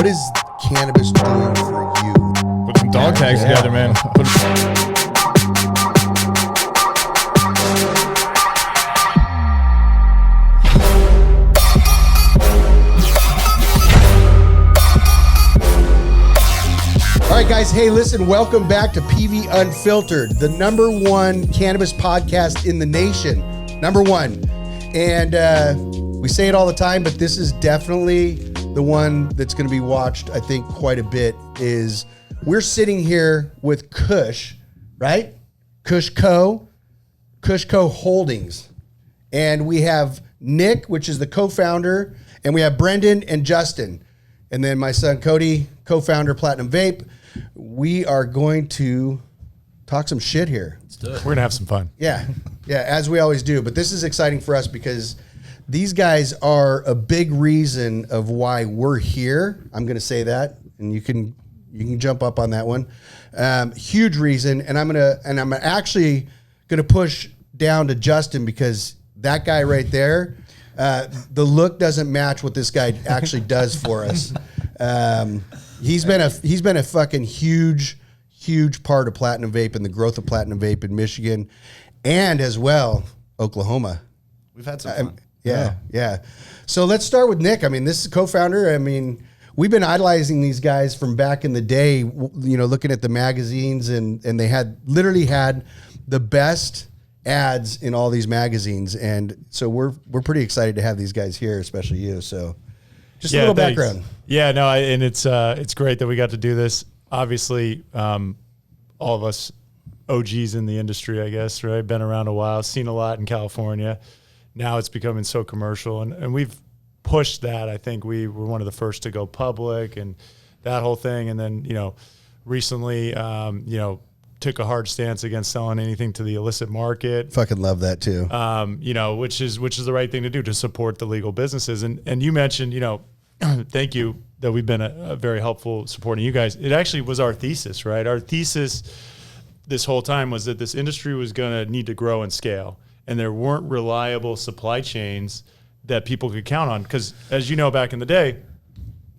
what is cannabis doing for you? Put some dog tags together, man. All right, guys. Hey, listen, welcome back to PV Unfiltered, the #1 cannabis podcast in the nation. #1. And we say it all the time, but this is definitely the one that's going to be watched, I think, quite a bit. Is we're sitting here with Kush, right? KushCo Holdings. And we have Nick, which is the co-founder, and we have Brendan and Justin. And then my son, Cody, co-founder, Platinum Vape. We are going to talk some shit here. Let's do it. We're going to have some fun. Yeah, as we always do. But this is exciting for us because these guys are a big reason of why we're here. I'm going to say that, and you can jump up on that one. Huge reason, and I'm actually gonna push down to Justin because that guy right there, the look doesn't match what this guy actually does for us. He's been a fucking huge part of Platinum Vape and the growth of Platinum Vape in Michigan, and as well Oklahoma. We've had some fun. Yeah. So let's start with Nick. I mean, this is co-founder. I mean, we've been idolizing these guys from back in the day, you know, looking at the magazines, and they literally had the best ads in all these magazines. And so we're pretty excited to have these guys here, especially you. So just a little background. Yeah, no, and it's great that we got to do this. Obviously, all of us OGs in the industry, I guess, right? Been around a while, seen a lot in California. Now it's becoming so commercial, and we've pushed that. I think we were one of the first to go public and that whole thing. And then, you know, recently, took a hard stance against selling anything to the illicit market. Fucking love that too. You know, which is the right thing to do to support the legal businesses. And you mentioned, you know, thank you that we've been a very helpful supporting you guys. It actually was our thesis, right? Our thesis this whole time was that this industry was going to need to grow and scale, and there weren't reliable supply chains that people could count on. Because as you know, back in the day,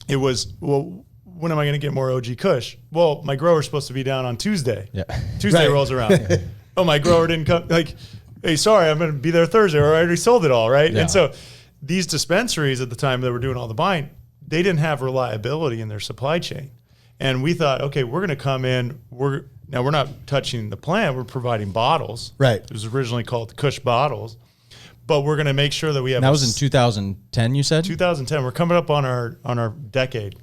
it was, well, when am I going to get more OG Kush? Well, my grower's supposed to be down on Tuesday. Yeah. Tuesday rolls around. Oh, my grower didn't come. Like, hey, sorry, I'm going to be there Thursday, or I already sold it all, right? Yeah. And so these dispensaries at the time that were doing all the buying, they didn't have reliability in their supply chain. And we thought, okay, we're going to come in. Now we're not touching the plant. We're providing bottles. Right. It was originally called Kush bottles. But we're going to make sure that we have. That was in 2010, you said? 2010. We're coming up on our decade,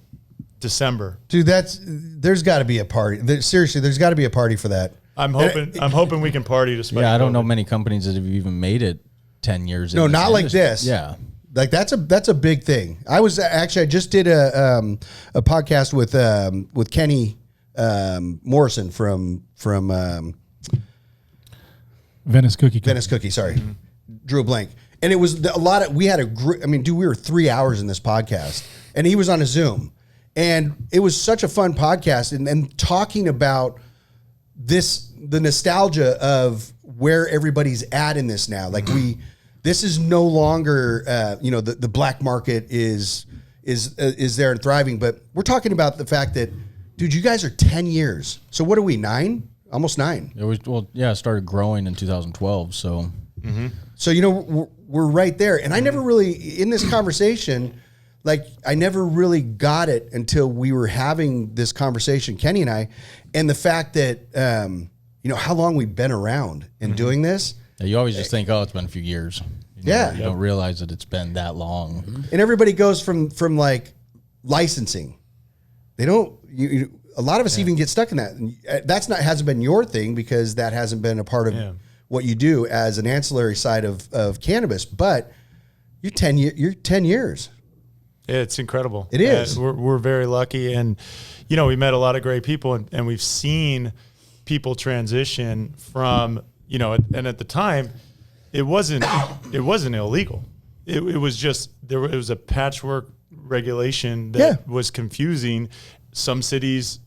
December. Dude, there's got to be a party. Seriously, there's got to be a party for that. I'm hoping we can party despite. Yeah, I don't know many companies that have even made it 10 years. No, not like this. Yeah, like that's a big thing. I just did a podcast with Kenny Morrison from Venice Cookie. Sorry. Mm-hmm. Drew a blank. And it was we were 3 hours in this podcast, and he was on a Zoom, and it was such a fun podcast, and talking about the nostalgia of where everybody's at in this now. Like this is no longer, the black market is there and thriving, but we're talking about the fact that, dude, you guys are 10 years. So what are we, 9? Almost 9. It started growing in 2012, so. Mm-hmm. So, you know, we're right there. And I never really, in this conversation, like, I never really got it until we were having this conversation, Kenny and I, and the fact that, how long we've been around and doing this. Yeah, you always just think, it's been a few years. You don't realize that it's been that long. Mm-hmm. And everybody goes from like licensing. They don't, a lot of us even get stuck in that. Hasn't been your thing because that hasn't been a part of what you do as an ancillary side of cannabis, but you're 10 years. It's incredible. It is. We're very lucky, and we met a lot of great people, and we've seen people transition from and at the time it wasn't illegal. It was just it was a patchwork regulation that was confusing. Some cities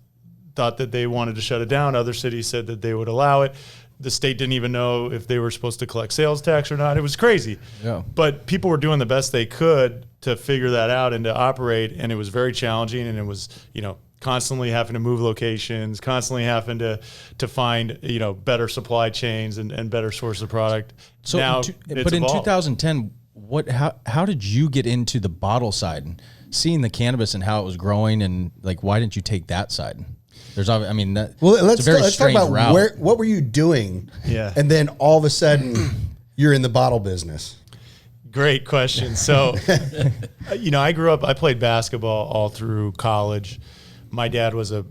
thought that they wanted to shut it down. Other cities said that they would allow it. The state didn't even know if they were supposed to collect sales tax or not. It was crazy. Yeah. But people were doing the best they could to figure that out and to operate. And it was very challenging, and it was, constantly having to move locations, constantly having to find, better supply chains and better source of product. So now, but in 2010, how did you get into the bottle side and seeing the cannabis and how it was growing, and like, why didn't you take that side? Let's talk about what were you doing? Yeah. And then all of a sudden you're in the bottle business. Great question. So, I played basketball all through college. My dad was a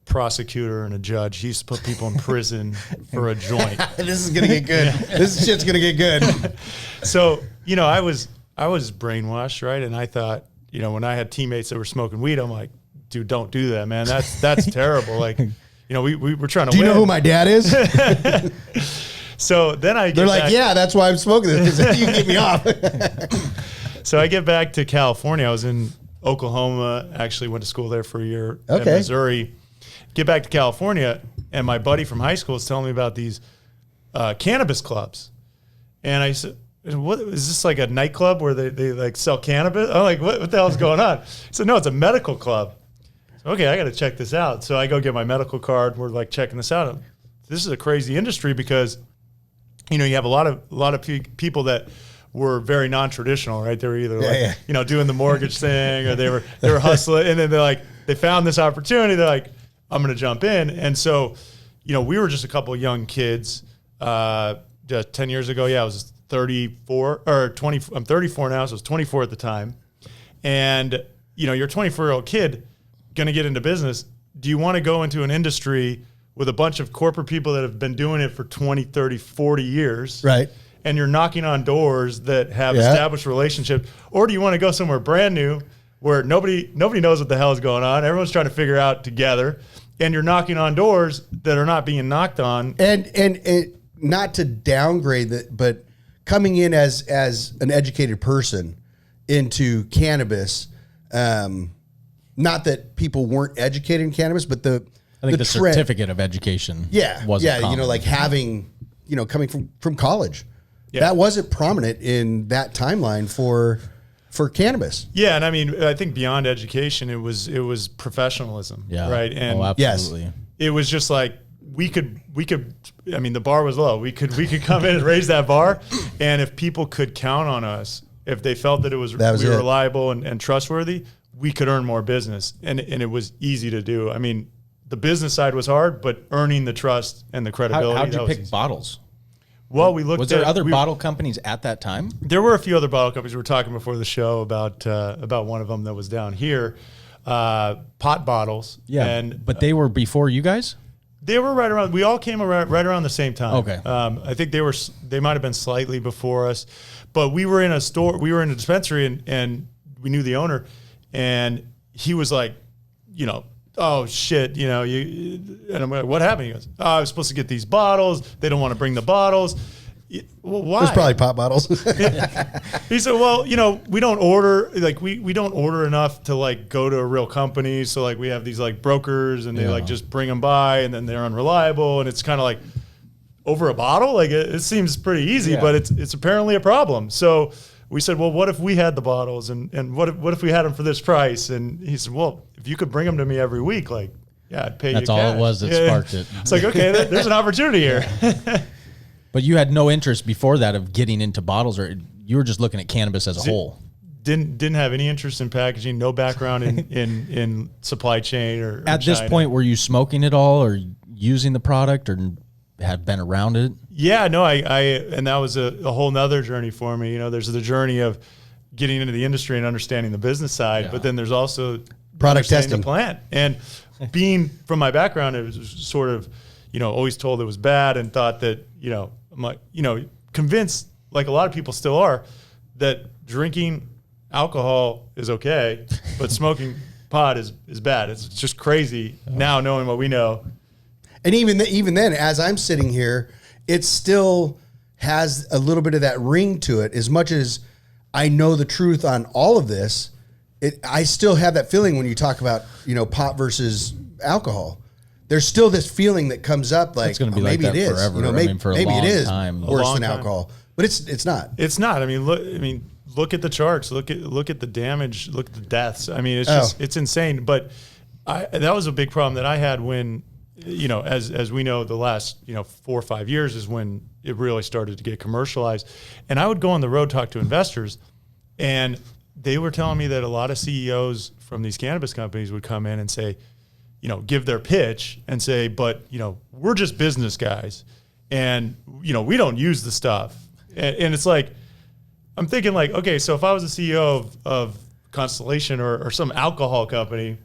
prosecutor and a judge. He used to put people in prison for a joint. This is going to get good. This shit's going to get good. So, I was brainwashed, right? And I thought, when I had teammates that were smoking weed, I'm like, dude, don't do that, man. That's terrible. Like, we were trying to Do you win. know who my dad is? So then They're like, yeah, that's why I'm smoking this, because you can get me off. So I get back to California. I was in Oklahoma, actually went to school there for a year in Okay. Missouri. Get back to California, and my buddy from high school is telling me about these cannabis clubs. And I said, what is this, like a nightclub where they like sell cannabis? I'm like, what the hell's going on? He said, no, it's a medical club. So, okay, I got to check this out. So I go get my medical card. We're like checking this out. This is a crazy industry because, you have a lot of people that were very non-traditional, right? They were either doing the mortgage thing, or they were hustling, and then they found this opportunity. They're like, I'm going to jump in. And so, we were just a couple of young kids. Just 10 years ago, I was 34 or 20. I'm 34 now, so I was 24 at the time. And you're a 24-year-old kid going to get into business. Do you want to go into an industry with a bunch of corporate people that have been doing it for 20, 30, 40 years? Right. And you're knocking on doors that have established relationships, or do you want to go somewhere brand new where nobody knows what the hell is going on? Everyone's trying to figure out together, and you're knocking on doors that are not being knocked on. And not to downgrade that, but coming in as an educated person into cannabis, not that people weren't educated in cannabis, but I think the certificate of education. Wasn't common. Like having, coming from college. Yeah. That wasn't prominent in that timeline for cannabis. Yeah, and I mean, I think beyond education, it was professionalism, right? And absolutely. It was just like we could. I mean, the bar was low. We could come in and raise that bar, and if people could count on us, if they felt that we were reliable and trustworthy, we could earn more business, and it was easy to do. I mean, the business side was hard, but earning the trust and the credibility. How did you pick bottles? Well, we looked. Was there other bottle companies at that time? There were a few other bottle companies. We were talking before the show about one of them that was down here, pot bottles. Yeah, but they were before you guys. They were right around. We all came right around the same time. Okay. I think they might have been slightly before us, but we were in a store. We were in a dispensary, and we knew the owner, and he was like, oh shit, and I'm like, what happened? He goes, oh, I was supposed to get these bottles. They don't want to bring the bottles. Well, why? There's probably pop bottles. He said, well, we don't order, we don't order enough to go to a real company. So we have these brokers, and they just bring them by, and then they're unreliable. And it's kind of over a bottle. It seems pretty easy, but it's apparently a problem. So we said, well, what if we had the bottles, and what if we had them for this price? And he said, well, if you could bring them to me every week, I'd pay you cash. That's all it was that sparked it. It's okay, there's an opportunity here. But you had no interest before that of getting into bottles, or you were just looking at cannabis as a whole? Didn't have any interest in packaging, no background in supply chain or at China. This point, were you smoking it all or using the product or had been around it? Yeah, no, and that was a whole nother journey for me. There's the journey of getting into the industry and understanding the business side, but then there's also product testing the plant. And being from my background, it was sort of, always told it was bad and thought that, convinced, like a lot of people still are, that drinking alcohol is okay, but smoking pot is bad. It's just crazy now knowing what we know. And even then, as I'm sitting here, it still has a little bit of that ring to it. As much as I know the truth on all of this, I still have that feeling when you talk about, pot versus alcohol. There's still this feeling that comes up it's going to be maybe like that it is. forever. Maybe for a maybe long it is time. worse than alcohol, but it's not. It's not. I mean, look at the charts, look at the damage, look at the deaths. I mean, it's insane. But that was a big problem that I had when, as we know, the last 4 or 5 years is when it really started to get commercialized. And I would go on the road, talk to investors, and they were telling me that a lot of CEOs from these cannabis companies would come in and say, give their pitch and say, but we're just business guys, and we don't use the stuff. And it's like, I'm thinking like, okay, so if I was a CEO of Constellation or some alcohol company,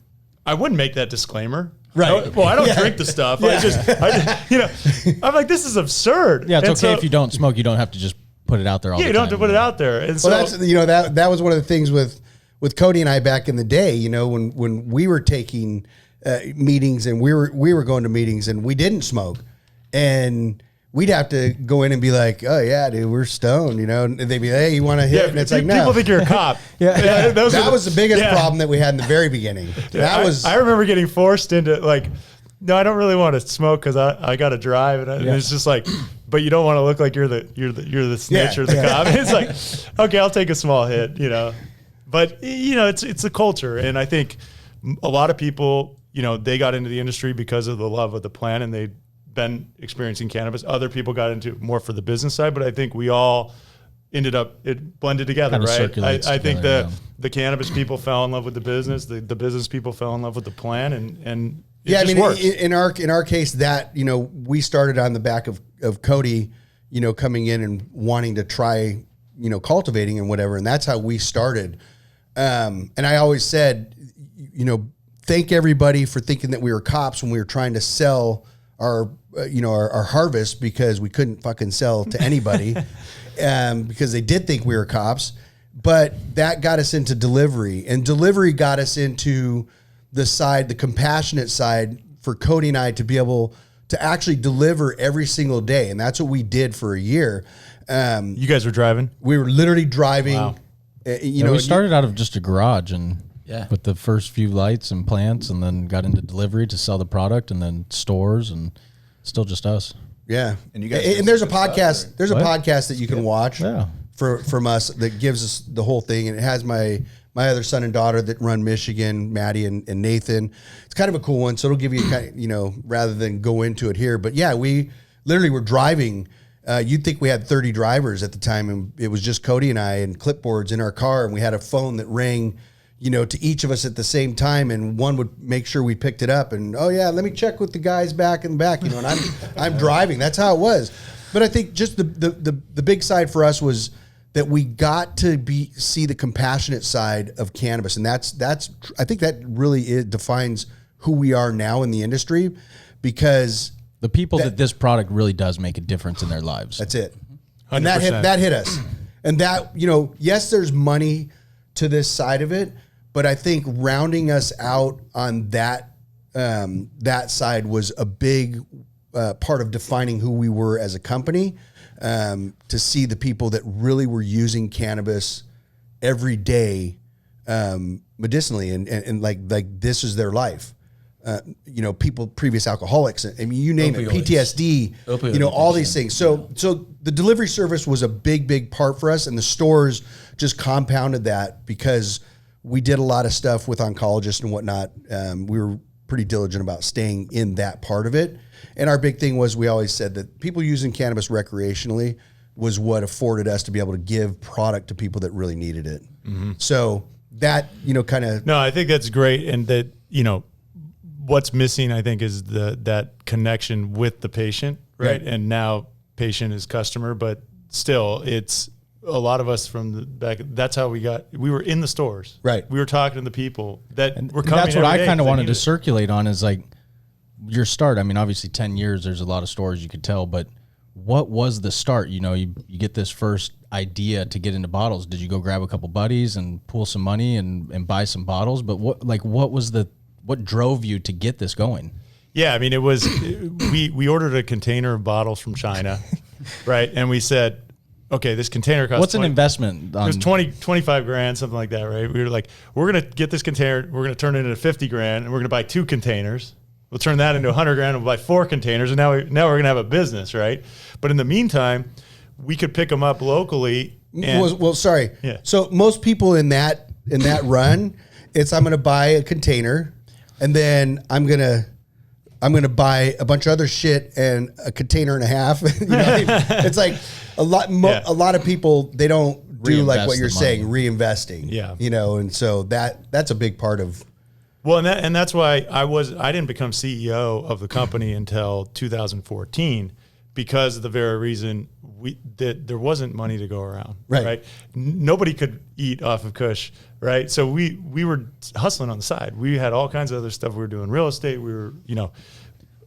I wouldn't make that disclaimer. Right. Well, I don't drink the stuff. Yeah. I just, I'm like, this is absurd. Yeah, it's okay if you don't smoke. You don't have to just put it out there all the time. You don't have to put it out there. And so that's that was one of the things with Cody and I back in the day. When we were taking meetings and we were going to meetings and we didn't smoke, and we'd have to go in and be like, oh yeah, dude, we're stoned, and they'd be like, hey, you want to hit? Yeah, and it's like, no. People think you're a cop. That was the biggest problem that we had in the very beginning. I remember getting forced into like, no, I don't really want to smoke because I got to drive, and it's just like, but you don't want to look like you're the snitch or the cop. It's like, okay, I'll take a small hit, But it's a culture, and I think a lot of people, they got into the industry because of the love of the plant, and they'd been experiencing cannabis. Other people got into it more for the business side, but I think we all ended up, it blended together, right? I think the cannabis people fell in love with the business, the business people fell in love with the plan, and it just works. in our case, that we started on the back of Cody, coming in and wanting to try, cultivating and whatever, and that's how we started. And I always said, thank everybody for thinking that we were cops when we were trying to sell our harvest, because we couldn't fucking sell to anybody because they did think we were cops. But that got us into delivery, and delivery got us into the compassionate side for Cody and I to be able to actually deliver every single day. And that's what we did for a year. You guys were driving? We were literally driving. Wow. We started out of just a garage and with the first few lights and plants, and then got into delivery to sell the product, and then stores, and still just us. Yeah. And you guys, and there's a podcast. There's a podcast that you can watch Yeah. from us that gives us the whole thing. And it has my other son and daughter that run Michigan, Maddie and Nathan. It's kind of a cool one. So it'll give you rather than go into it here. But yeah, we literally were driving. You'd think we had 30 drivers at the time, and it was just Cody and I and clipboards in our car, and we had a phone that rang, to each of us at the same time, and one would make sure we picked it up, and oh yeah, let me check with the guys back in the back, and I'm driving. That's how it was. But I think just the big side for us was that we got to see the compassionate side of cannabis, and that's I think that really defines who we are now in the industry, because the people that this product really does make a difference in their lives. That's it. 100%. And that hit us. And that, yes, there's money to this side of it, but I think rounding us out on that side was a big part of defining who we were as a company, to see the people that really were using cannabis every day medicinally, and like this is their life. People, previous alcoholics, I mean, you name it, PTSD, all these things. So the delivery service was a big part for us, and the stores just compounded that because we did a lot of stuff with oncologists and whatnot. We were pretty diligent about staying in that part of it. And our big thing was, we always said that people using cannabis recreationally was what afforded us to be able to give product to people that really needed it. Mm-hmm. So that, kind of. No, I think that's great. And that, what's missing, I think, is that connection with the patient, right? Yeah. And now patient is customer, but still, it's a lot of us from the back. That's how we were in the stores, right? We were talking to the people that were coming. That's what I kind of wanted to circulate on, is like your start. I mean, obviously 10 years, there's a lot of stores you could tell, but what was the start? You get this first idea to get into bottles. Did you go grab a couple buddies and pool some money and buy some bottles? But what drove you to get this going? Yeah, I mean, it was, we ordered a container of bottles from China, right? And we said, okay, this container costs. What's an investment? It was 25 grand, something like that, right? We were like, we're going to get this container, we're going to turn it into 50 grand, and we're going to buy 2 containers. We'll turn that into 100 grand, and we'll buy 4 containers, and now we're going to have a business, right? But in the meantime, we could pick them up locally Well, sorry. Yeah. So most people in that run, it's I'm going to buy a container, and then I'm going to buy a bunch of other shit and a container and a half. You know, it's like a lot of people, they don't do like what you're saying, reinvesting. Yeah. You know, and so that's a big part of. Well, and that's why I didn't become CEO of the company until 2014, because of the very reason that there wasn't money to go around. Right. Nobody could eat off of Kush. Right. So we were hustling on the side. We had all kinds of other stuff. We were doing real estate. We were,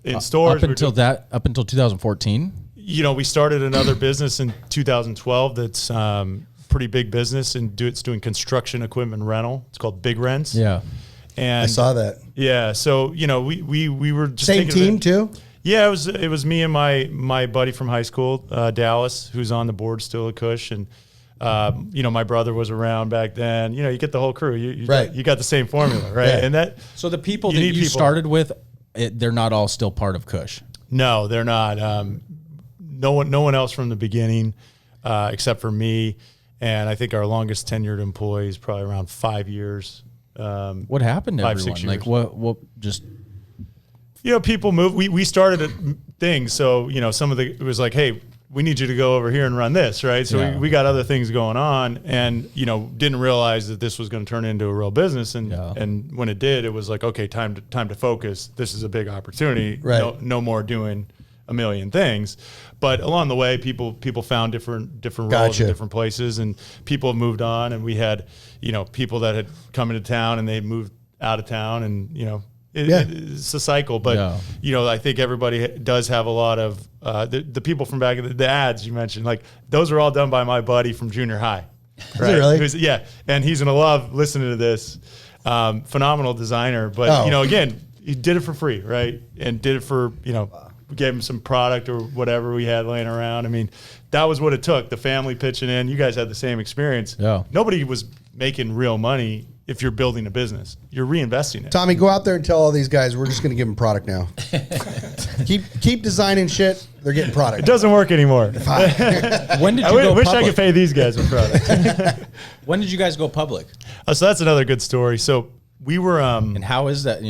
in stores. Up until 2014. We started another business in 2012 that's pretty big business, and it's doing construction equipment rental. It's called Big Rents. Yeah. And I saw that. Yeah. So, we were just same team too. Yeah, it was me and my buddy from high school, Dallas, who's on the board still at Kush, and my brother was around back then. You get the whole crew. You got the same formula, right? Yeah. And so the people that you started with, they're not all still part of Kush. No, they're not. No one else from the beginning, except for me, and I think our longest tenured employee is probably around 5 years. What happened to 5-6 everyone? years. Like what just. People move. We started things. So, it was like, hey, we need you to go over here and run this, right? So we got other things going on, and, didn't realize that this was going to turn into a real business. And when it did, it was like, okay, time to focus. This is a big opportunity. Right. No more doing a million things. But along the way, people found different roles in different places, and people have moved on. And we had, people that had come into town and they moved out of town, and, it's a cycle, but I think everybody does have a lot of the people from back in the ads you mentioned, like those are all done by my buddy from junior high. Right? Is it really? And he's gonna love listening to this. Phenomenal designer, but again, he did it for free, right? And did it for we gave him some product or whatever we had laying around. I mean, that was what it took. The family pitching in. You guys had the same experience. Yeah. Nobody was making real money. If you're building a business, you're reinvesting it. Tommy, go out there and tell all these guys we're just going to give them product now. keep designing shit. They're getting product. It doesn't work anymore. When did you go wish public? I could pay these guys with product. When did you guys go public? So that's another good story. So we were. And how is that?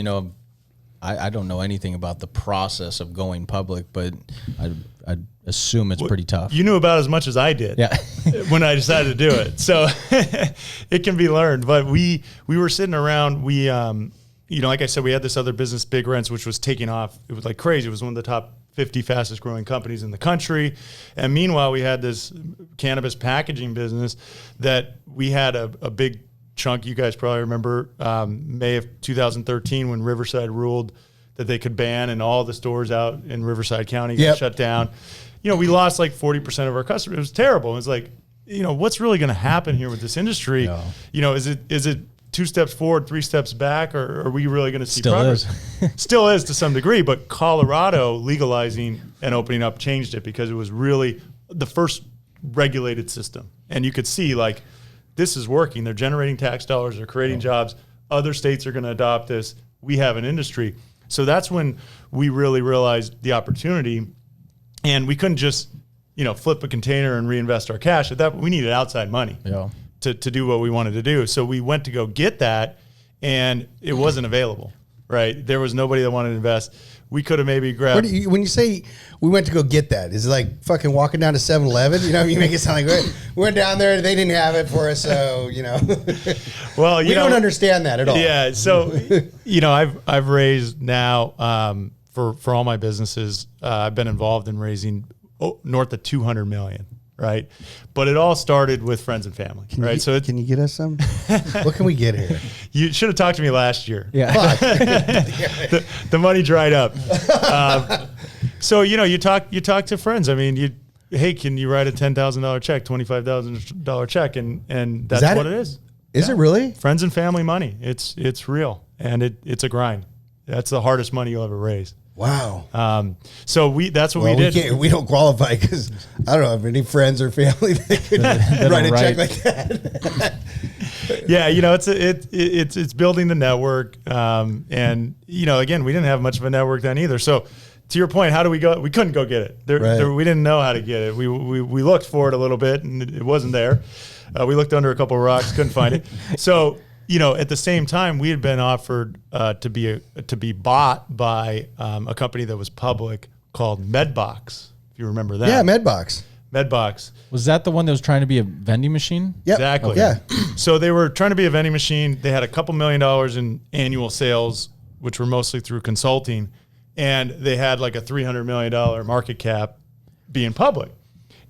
I don't know anything about the process of going public, but I assume it's pretty tough. You knew about as much as I did. Yeah. When I decided to do it. So it can be learned. But we were sitting around. We, like I said, we had this other business, Big Rents, which was taking off. It was like crazy. It was one of the top 50 fastest growing companies in the country. And meanwhile, we had this cannabis packaging business that we had a big chunk. You guys probably remember May of 2013 when Riverside ruled that they could ban, and all the stores out in Riverside County got shut down. We lost like 40% of our customers. It was terrible. It was like, what's really going to happen here with this industry? Yeah. Is it 2 steps forward, 3 steps back, or are we really going to see progress? Still is to some degree, but Colorado legalizing and opening up changed it, because it was really the first regulated system. And you could see like, this is working. They're generating tax dollars. They're creating jobs. Other states are going to adopt this. We have an industry. So that's when we really realized the opportunity, and we couldn't just, flip a container and reinvest our cash. At that, we needed outside money to do what we wanted to do. So we went to go get that, and it wasn't available, right? There was nobody that wanted to invest. We could have maybe grabbed. When you say we went to go get that, is it like fucking walking down to 7-Eleven? You make it sound like we went down there, they didn't have it for us, so Well, we don't understand that at all. Yeah, so I've raised now for all my businesses. I've been involved in raising north of 200 million. Right, but it all started with friends and family. Can you get us some? What can we get here? You should have talked to me last year. Yeah, the money dried up. So you talk to friends. I mean, hey, can you write a $10,000 check, $25,000 check, and that's what it is. Is it really? Friends and family money. It's real, and it's a grind. That's the hardest money you'll ever raise. Wow. So that's what we did. We don't qualify because I don't have any friends or family that could write a check like that. Yeah, it's building the network, and again, we didn't have much of a network then either. So to your point, how do we go? We couldn't go get it. We didn't know how to get it. We looked for it a little bit, and it wasn't there. We looked under a couple of rocks, couldn't find it. So, at the same time, we had been offered to be bought by a company that was public called Medbox, if you remember that. Yeah, Medbox. Medbox. Was that the one that was trying to be a vending machine? Yep. Exactly. Yeah. So they were trying to be a vending machine. They had a couple $1 million in annual sales, which were mostly through consulting. And they had like a $300 million market cap being public.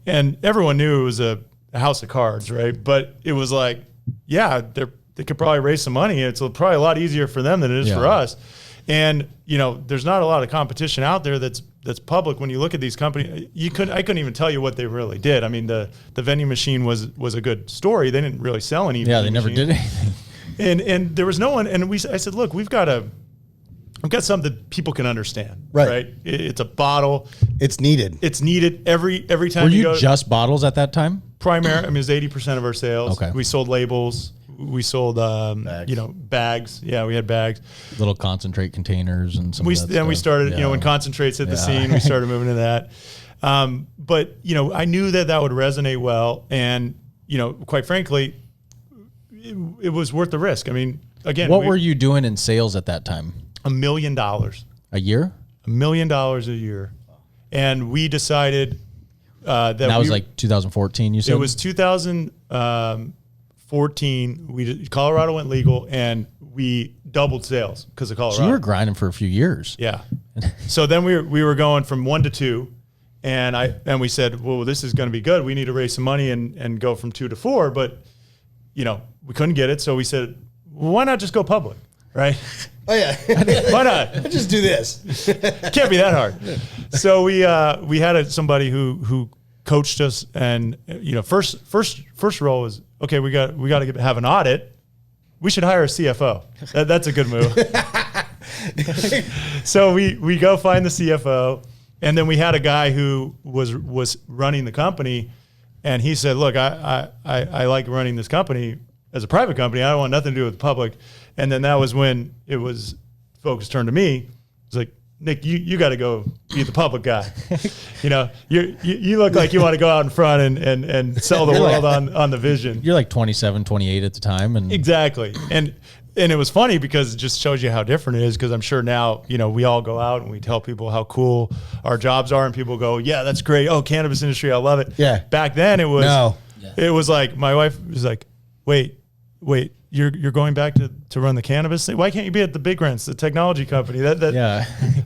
And everyone knew it was a house of cards, right? But it was like, yeah, they could probably raise some money. It's probably a lot easier for them than it is for us. And, there's not a lot of competition out there that's public. When you look at these companies, I couldn't even tell you what they really did. I mean, the vending machine was a good story. They didn't really sell any. Yeah, they never did anything. And there was no one. And I said, look, we've got something that people can understand. Right. It's a bottle. It's needed. It's needed every time. Were you you go. just bottles at that time? Primary. I mean, it was 80% of our sales. Okay. We sold labels. We sold, bags. Yeah, we had bags. Little concentrate containers and some. We stuff. started, when concentrates hit the scene, we started moving to that. But I knew that would resonate well, and quite frankly, it was worth the risk. I mean, again, what were you doing in sales at that time? $1 million A year? $1 million a year, and we decided that was like 2014. You said it was 2014. Colorado went legal, and we doubled sales because of Colorado. So you were grinding for a few years. Yeah. So then we were going from 1 to 2, and we said, well, this is going to be good. We need to raise some money and go from 2 to 4, but we couldn't get it. So we said, well, why not just go public, right? Oh yeah. Why not? Just do this. Can't be that hard. So we had somebody who coached us, and first role was, okay, we got to have an audit. We should hire a CFO. That's a good move. So we go find the CFO, and then we had a guy who was running the company, and he said, look, I like running this company as a private company. I don't want nothing to do with the public. And then that was when it was folks turned to me. It's like, Nick, you got to go be the public guy. You look like you want to go out in front and sell the world on the vision. You're like 27, 28 at the time. And exactly. And it was funny because it just shows you how different it is, because I'm sure now, we all go out and we tell people how cool our jobs are, and people go, yeah, that's great. Oh, cannabis industry, I love it. Yeah. Back then it was like, my wife was like, wait, you're going back to run the cannabis thing? Why can't you be at the big rents, the technology company? Yeah.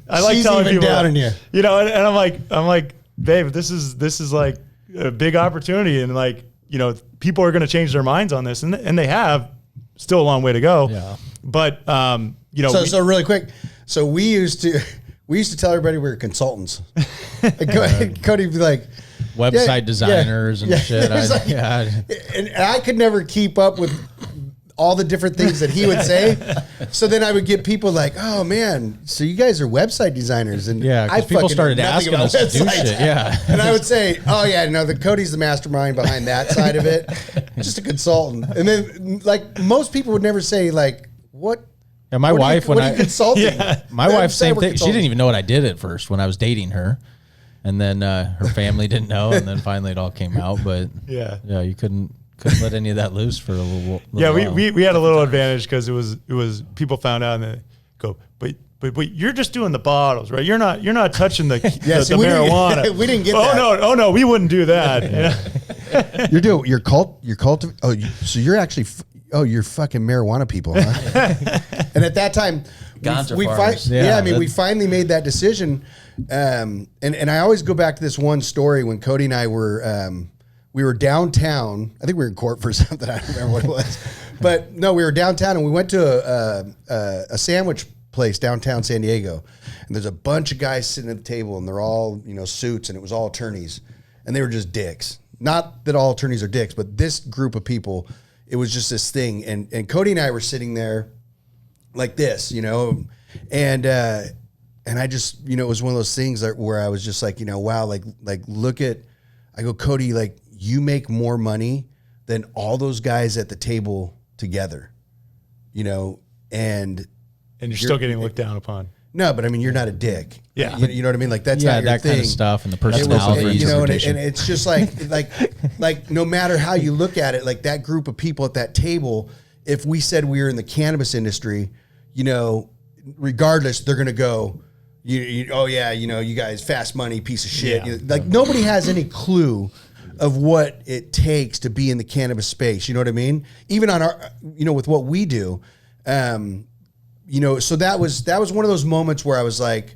I like She's telling even people down on you. And I'm like, babe, this is like a big opportunity, and like, people are going to change their minds on this, and they have. Still a long way to go. Yeah. But So really quick. So we used to tell everybody we were consultants. Cody would be like, website designers and shit. And I could never keep up with all the different things that he would say. So then I would get people like, oh man, so you guys are website designers. And because people started asking us to do shit. Yeah. And I would say, oh yeah, no, Cody's the mastermind behind that side of it. Just a consultant. And then like most people would never say like, what? And my wife, what are you consulting? My wife, same thing. She didn't even know what I did at first when I was dating her. And then her family didn't know. And then finally it all came out. But yeah, you couldn't let any of that loose for a little while. We had a little advantage because it was people found out and they go, but you're just doing the bottles, right? You're not touching the marijuana. We didn't get that. Oh no, we wouldn't do that. So you're actually you're fucking marijuana people, huh? And at that time, we finally made that decision. And I always go back to this one story when Cody and I were we were downtown. I think we were in court for something. I don't remember what it was. But no, we were downtown, and we went to a sandwich place downtown San Diego. And there's a bunch of guys sitting at the table, and they're all, suits, and it was all attorneys. And they were just dicks. Not that all attorneys are dicks, but this group of people, it was just this thing. And Cody and I were sitting there like this, and I just, it was one of those things where I was just like, wow, like look at, I go, Cody, like, you make more money than all those guys at the table together, and you're still getting looked down upon. No, but I mean, you're not a dick. Yeah. You know what I mean? Like that's not your that thing. kind of stuff and the It was, personality. you know, and it's just like no matter how you look at it, like that group of people at that table, if we said we were in the cannabis industry, you know, regardless, they're going to go, oh yeah, you know, you guys fast money, piece of shit. Yeah. Like nobody has any clue of what it takes to be in the cannabis space. You know what I mean? Even on our, you know, with what we do, you know, so that was one of those moments where I was like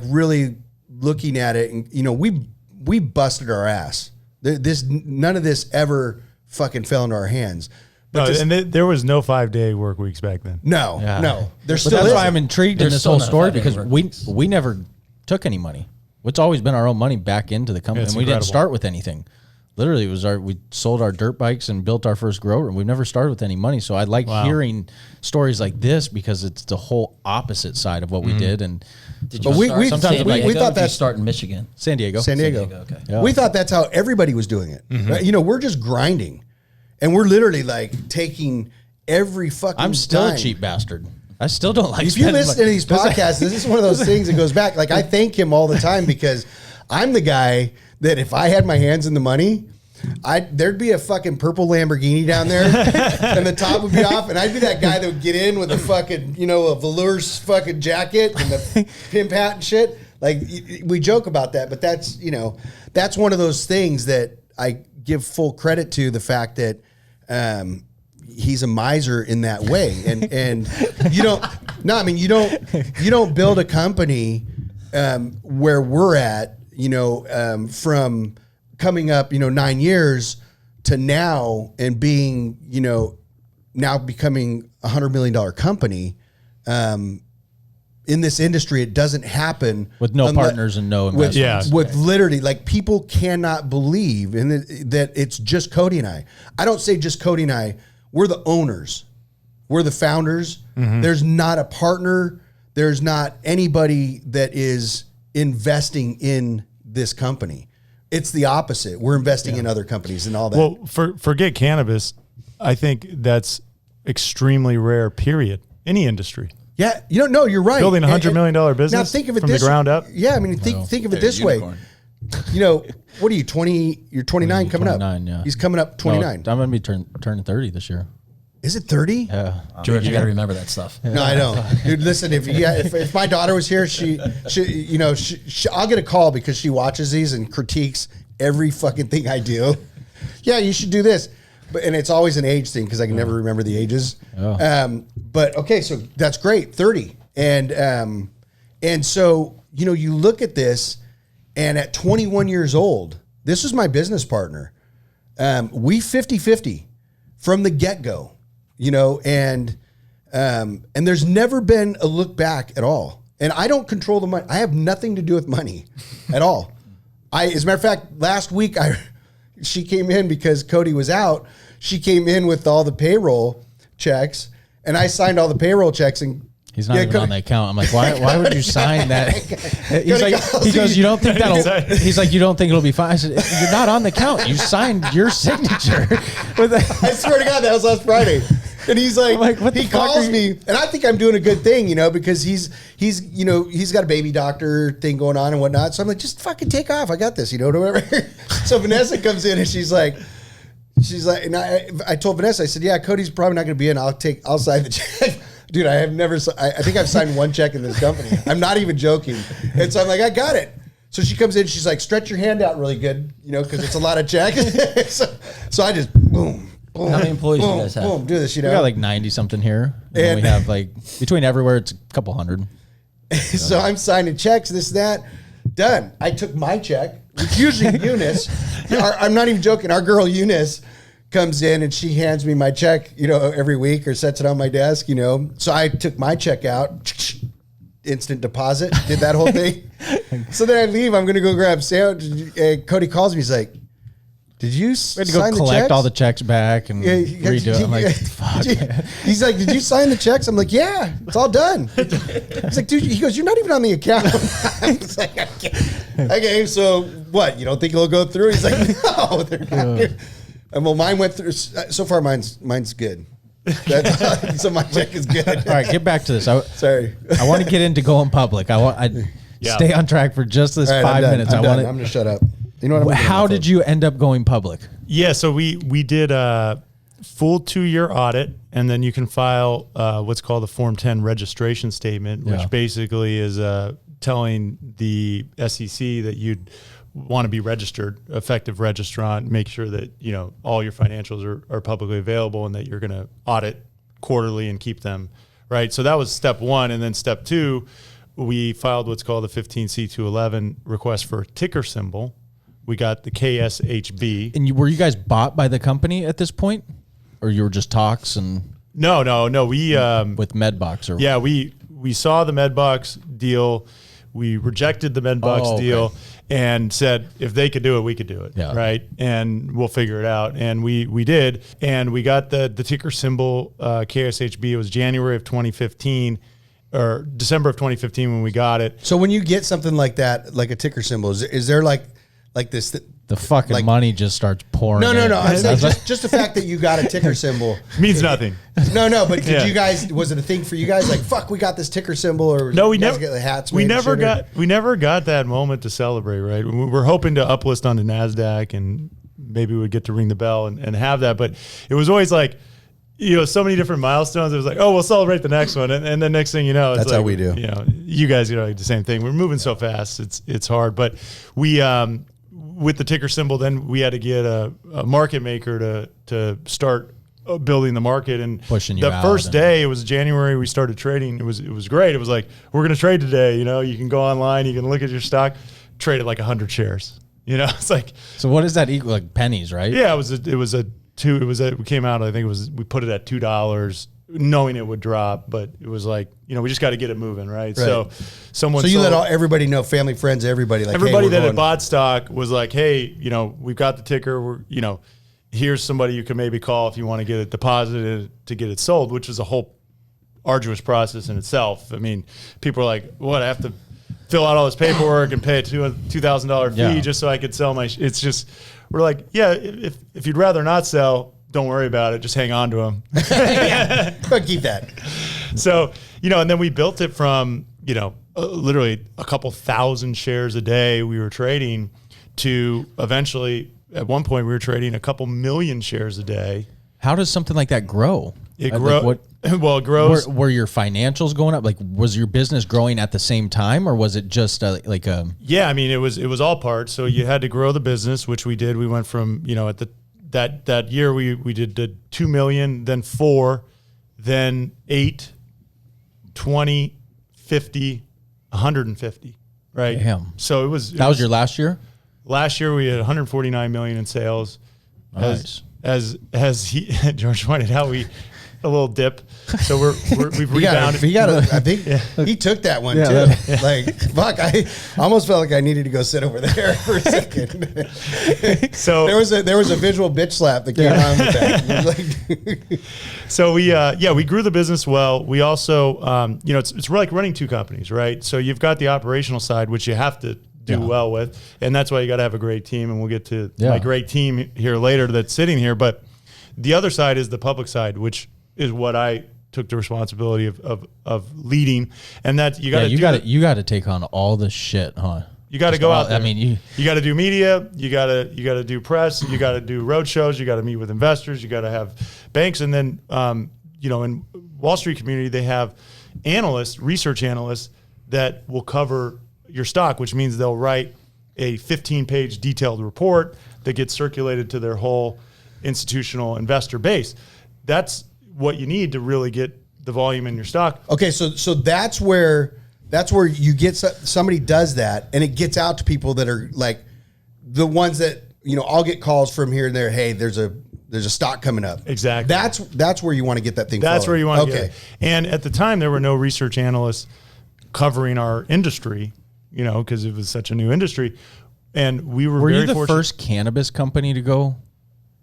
really looking at it, and you know, we busted our ass. None of this ever fucking fell into our hands. But there was no 5-day work weeks back then. No. There's But still that's isn't. why I'm intrigued in There's this still whole not a story 5-day because work we weeks. we never took any money. It's always been our own money back into the company, It's and we didn't incredible. start with anything. Literally, it was we sold our dirt bikes and built our first grower, and we've never started with any money. So I like hearing stories like this because it's the whole opposite side of what we did. And Did But you we- start we- in sometimes San we Diego, thought or did you that's- start in Michigan. San Diego, San Diego. okay. Yeah. We thought that's how everybody was doing it. Right? You know, we're just grinding, and we're literally like taking every fucking. I'm still a dime. cheap bastard. I still don't like. If you spending listen to money. these podcasts, this is one of those things that goes back. Like I thank him all the time because I'm the guy that if I had my hands in the money, there'd be a fucking purple Lamborghini down there, and the top would be off, and I'd be that guy that would get in with a fucking, you know, a velour fucking jacket and the pimp hat and shit. Like we joke about that, but that's, you know, that's one of those things that I give full credit to the fact that he's a miser in that way, and you don't. No, I mean you don't build a company where we're at, you know, from coming up, you know, 9 years to now and being, you know, now becoming $100 million company. In this industry, it doesn't happen with no partners and no investors. Yeah. with literally, like, people cannot believe that it's just Cody and I. I don't say just Cody and I. We're the owners. We're the founders. There's not a partner. There's not anybody that is investing in this company. It's the opposite. We're investing in other companies and all that. Well, forget cannabis. I think that's extremely rare, period. Any industry. Yeah, you don't know. You're right. Building a $100 million business now think of it from the this, ground up? Yeah, I mean, think of it this way. You know, what are you, 20? You're 29 coming up. 29, yeah. He's coming up 29. No, I'm going to be turning 30 this year. Is it 30? Yeah. George, you got to remember that stuff. No, I don't. Dude, listen, if my daughter was here, she you know, I'll get a call because she watches these and critiques every fucking thing I do. Yeah, you should do this. And it's always an age thing because I can never remember the ages. But okay, so that's great, 30. And so, you know, you look at this, and at 21 years old, this was my business partner. We 50-50 from the get-go, you know, and there's never been a look back at all. And I don't control the money. I have nothing to do with money at all. As a matter of fact, last week she came in because Cody was out. She came in with all the payroll checks, and I signed all the payroll checks. And He's not even on the account. I'm like, why would you sign that? He goes, you don't think he's like, you don't think it'll be fine? I said, you're not on the account. You signed your signature. I swear to God, that was last Friday. And he's like what the he fuck calls me, and I think I'm doing a good thing, you know, because he's you know, he's got a baby doctor thing going on and whatnot. So I'm like, just fucking take off. I got this, you know, whatever. So Vanessa comes in and she's like, and I told Vanessa, I said, yeah, Cody's probably not going to be in. I'll sign the check. Dude, I think I've signed one check in this company. I'm not even joking. And so I'm like, I got it. So she comes in, she's like, stretch your hand out really good, you know, because it's a lot of checks. so I just boom. Boom, How many employees do you guys have? Boom, do this, you know. We got like 90 something here. And we have like between everywhere, it's a couple hundred. So I'm signing checks, this, that, done. I took my check, which usually Eunice, I'm not even joking, our girl Eunice comes in and she hands me my check, you know, every week or sets it on my desk, you know. So I took my check out, instant deposit, did that whole thing. So then I leave, I'm going to go grab sandwich. Cody calls me, he's like, did you We had to go collect all the checks back and redo it. I'm like, fuck. He's like, did you sign the checks? I'm like, yeah, it's all done. He's like, dude, he goes, you're not even on the account. I was like, okay, so what? You don't think it'll go through? He's like, no, they're not. And well, mine went through. So far, mine's good. So my check is good. All right, get back to this. Sorry. I want to get into going public. I stay on track for just this All right, 5 minutes. I'm want I'm going to shut up. You know what? How did you end up going public? Yeah, so we did a full 2-year audit, and then you can file what's called the Form 10 registration statement, which basically is telling the SEC that you'd want to be registered, effective registrant, make sure that all your financials are publicly available and that you're going to audit quarterly and keep them right. So that was step 1, and then step 2, we filed what's called the 15C211 request for a ticker symbol. We got the KSHB. And were you guys bought by the company at this point, or you were just talks and? No. We with Medbox or we saw the Medbox deal. We rejected the Medbox deal and said if they could do it, we could do it. Yeah. Right, and we'll figure it out. And we did, and we got the ticker symbol KSHB. It was January of 2015. Or December of 2015 when we got it. So when you get something like that, like a ticker symbol, is there like this? The fucking money just starts pouring. No. in. I'm saying just the fact that you got a ticker symbol Means nothing. No. But did you guys? Was it a thing for you guys? Like, fuck, we got this ticker symbol, or No, we you guys never get the hats. We made and never shit, or- got. We never got that moment to celebrate. Right, we were hoping to uplist on the NASDAQ and maybe we'd get to ring the bell and have that. But it was always like, so many different milestones. It was like, oh, we'll celebrate the next one, and the next thing you know, it's That's like, how we do. You guys, the same thing. We're moving so fast, it's hard. But we, with the ticker symbol, then we had to get a market maker to start building the market and pushing you the out. first day, it was January. We started trading. It was great. It was like, we're going to trade today. You can go online. You can look at your stock, trade at like 100 shares. It's like. So what does that equal? Like pennies, right? Yeah, we came out, I think we put it at $2 knowing it would drop, but it was like, we just got to get it moving. Right. So So you let everybody know, family, friends, everybody, like everybody hey, that had bought stock was like, hey, we've got the ticker. Here's somebody you can maybe call if you want to get it deposited to get it sold, which is a whole arduous process in itself. I mean, people are like, what, I have to fill out all this paperwork and pay a $2,000 fee just so I could sell my, it's just, we're like, yeah, if you'd rather not sell, don't worry about it. Just hang on to them. But keep that. So, and then we built it from, literally a couple thousand shares a day we were trading to eventually, at one point, we were trading a couple million shares a day. How does something like that grow? It grows. Well, it grows. Were your financials going up? Like, was your business growing at the same time, or was it just like a? Yeah, I mean, it was all parts. So you had to grow the business, which we did. We went from at that year we did 2 million, then 4, then 8, 20, 50, 150. Right. Damn. So it was. That was your last year. Last year we had 149 million in sales. Nice. As George pointed out, a little dip. So we've rebounded. I think he took that one too. Like, fuck, I almost felt like I needed to go sit over there for a second. So there was a visual bitch slap that came on with that. So we grew the business well. We also, it's like running two companies, right? So you've got the operational side, which you have to do well with, and that's why you got to have a great team. And we'll get to my great team here later that's sitting here. But the other side is the public side, which is what I took the responsibility of leading. And that you got to take on all the shit, huh? You got to go out there. I mean, you got to do media. You got to do press. You got to do road shows. You got to meet with investors. You got to have banks. And then, in Wall Street community, they have research analysts that will cover your stock, which means they'll write a 15-page detailed report that gets circulated to their whole institutional investor base. That's what you need to really get the volume in your stock. Okay, so that's where you get somebody does that, and it gets out to people that are like the ones that I'll get calls from here and there. Hey, there's a stock coming up. Exactly. That's where you want to get that thing. That's flowing. where you want to get it. And at the time, there were no research analysts covering our industry, because it was such a new industry. And we were very you the fortunate. first cannabis company to go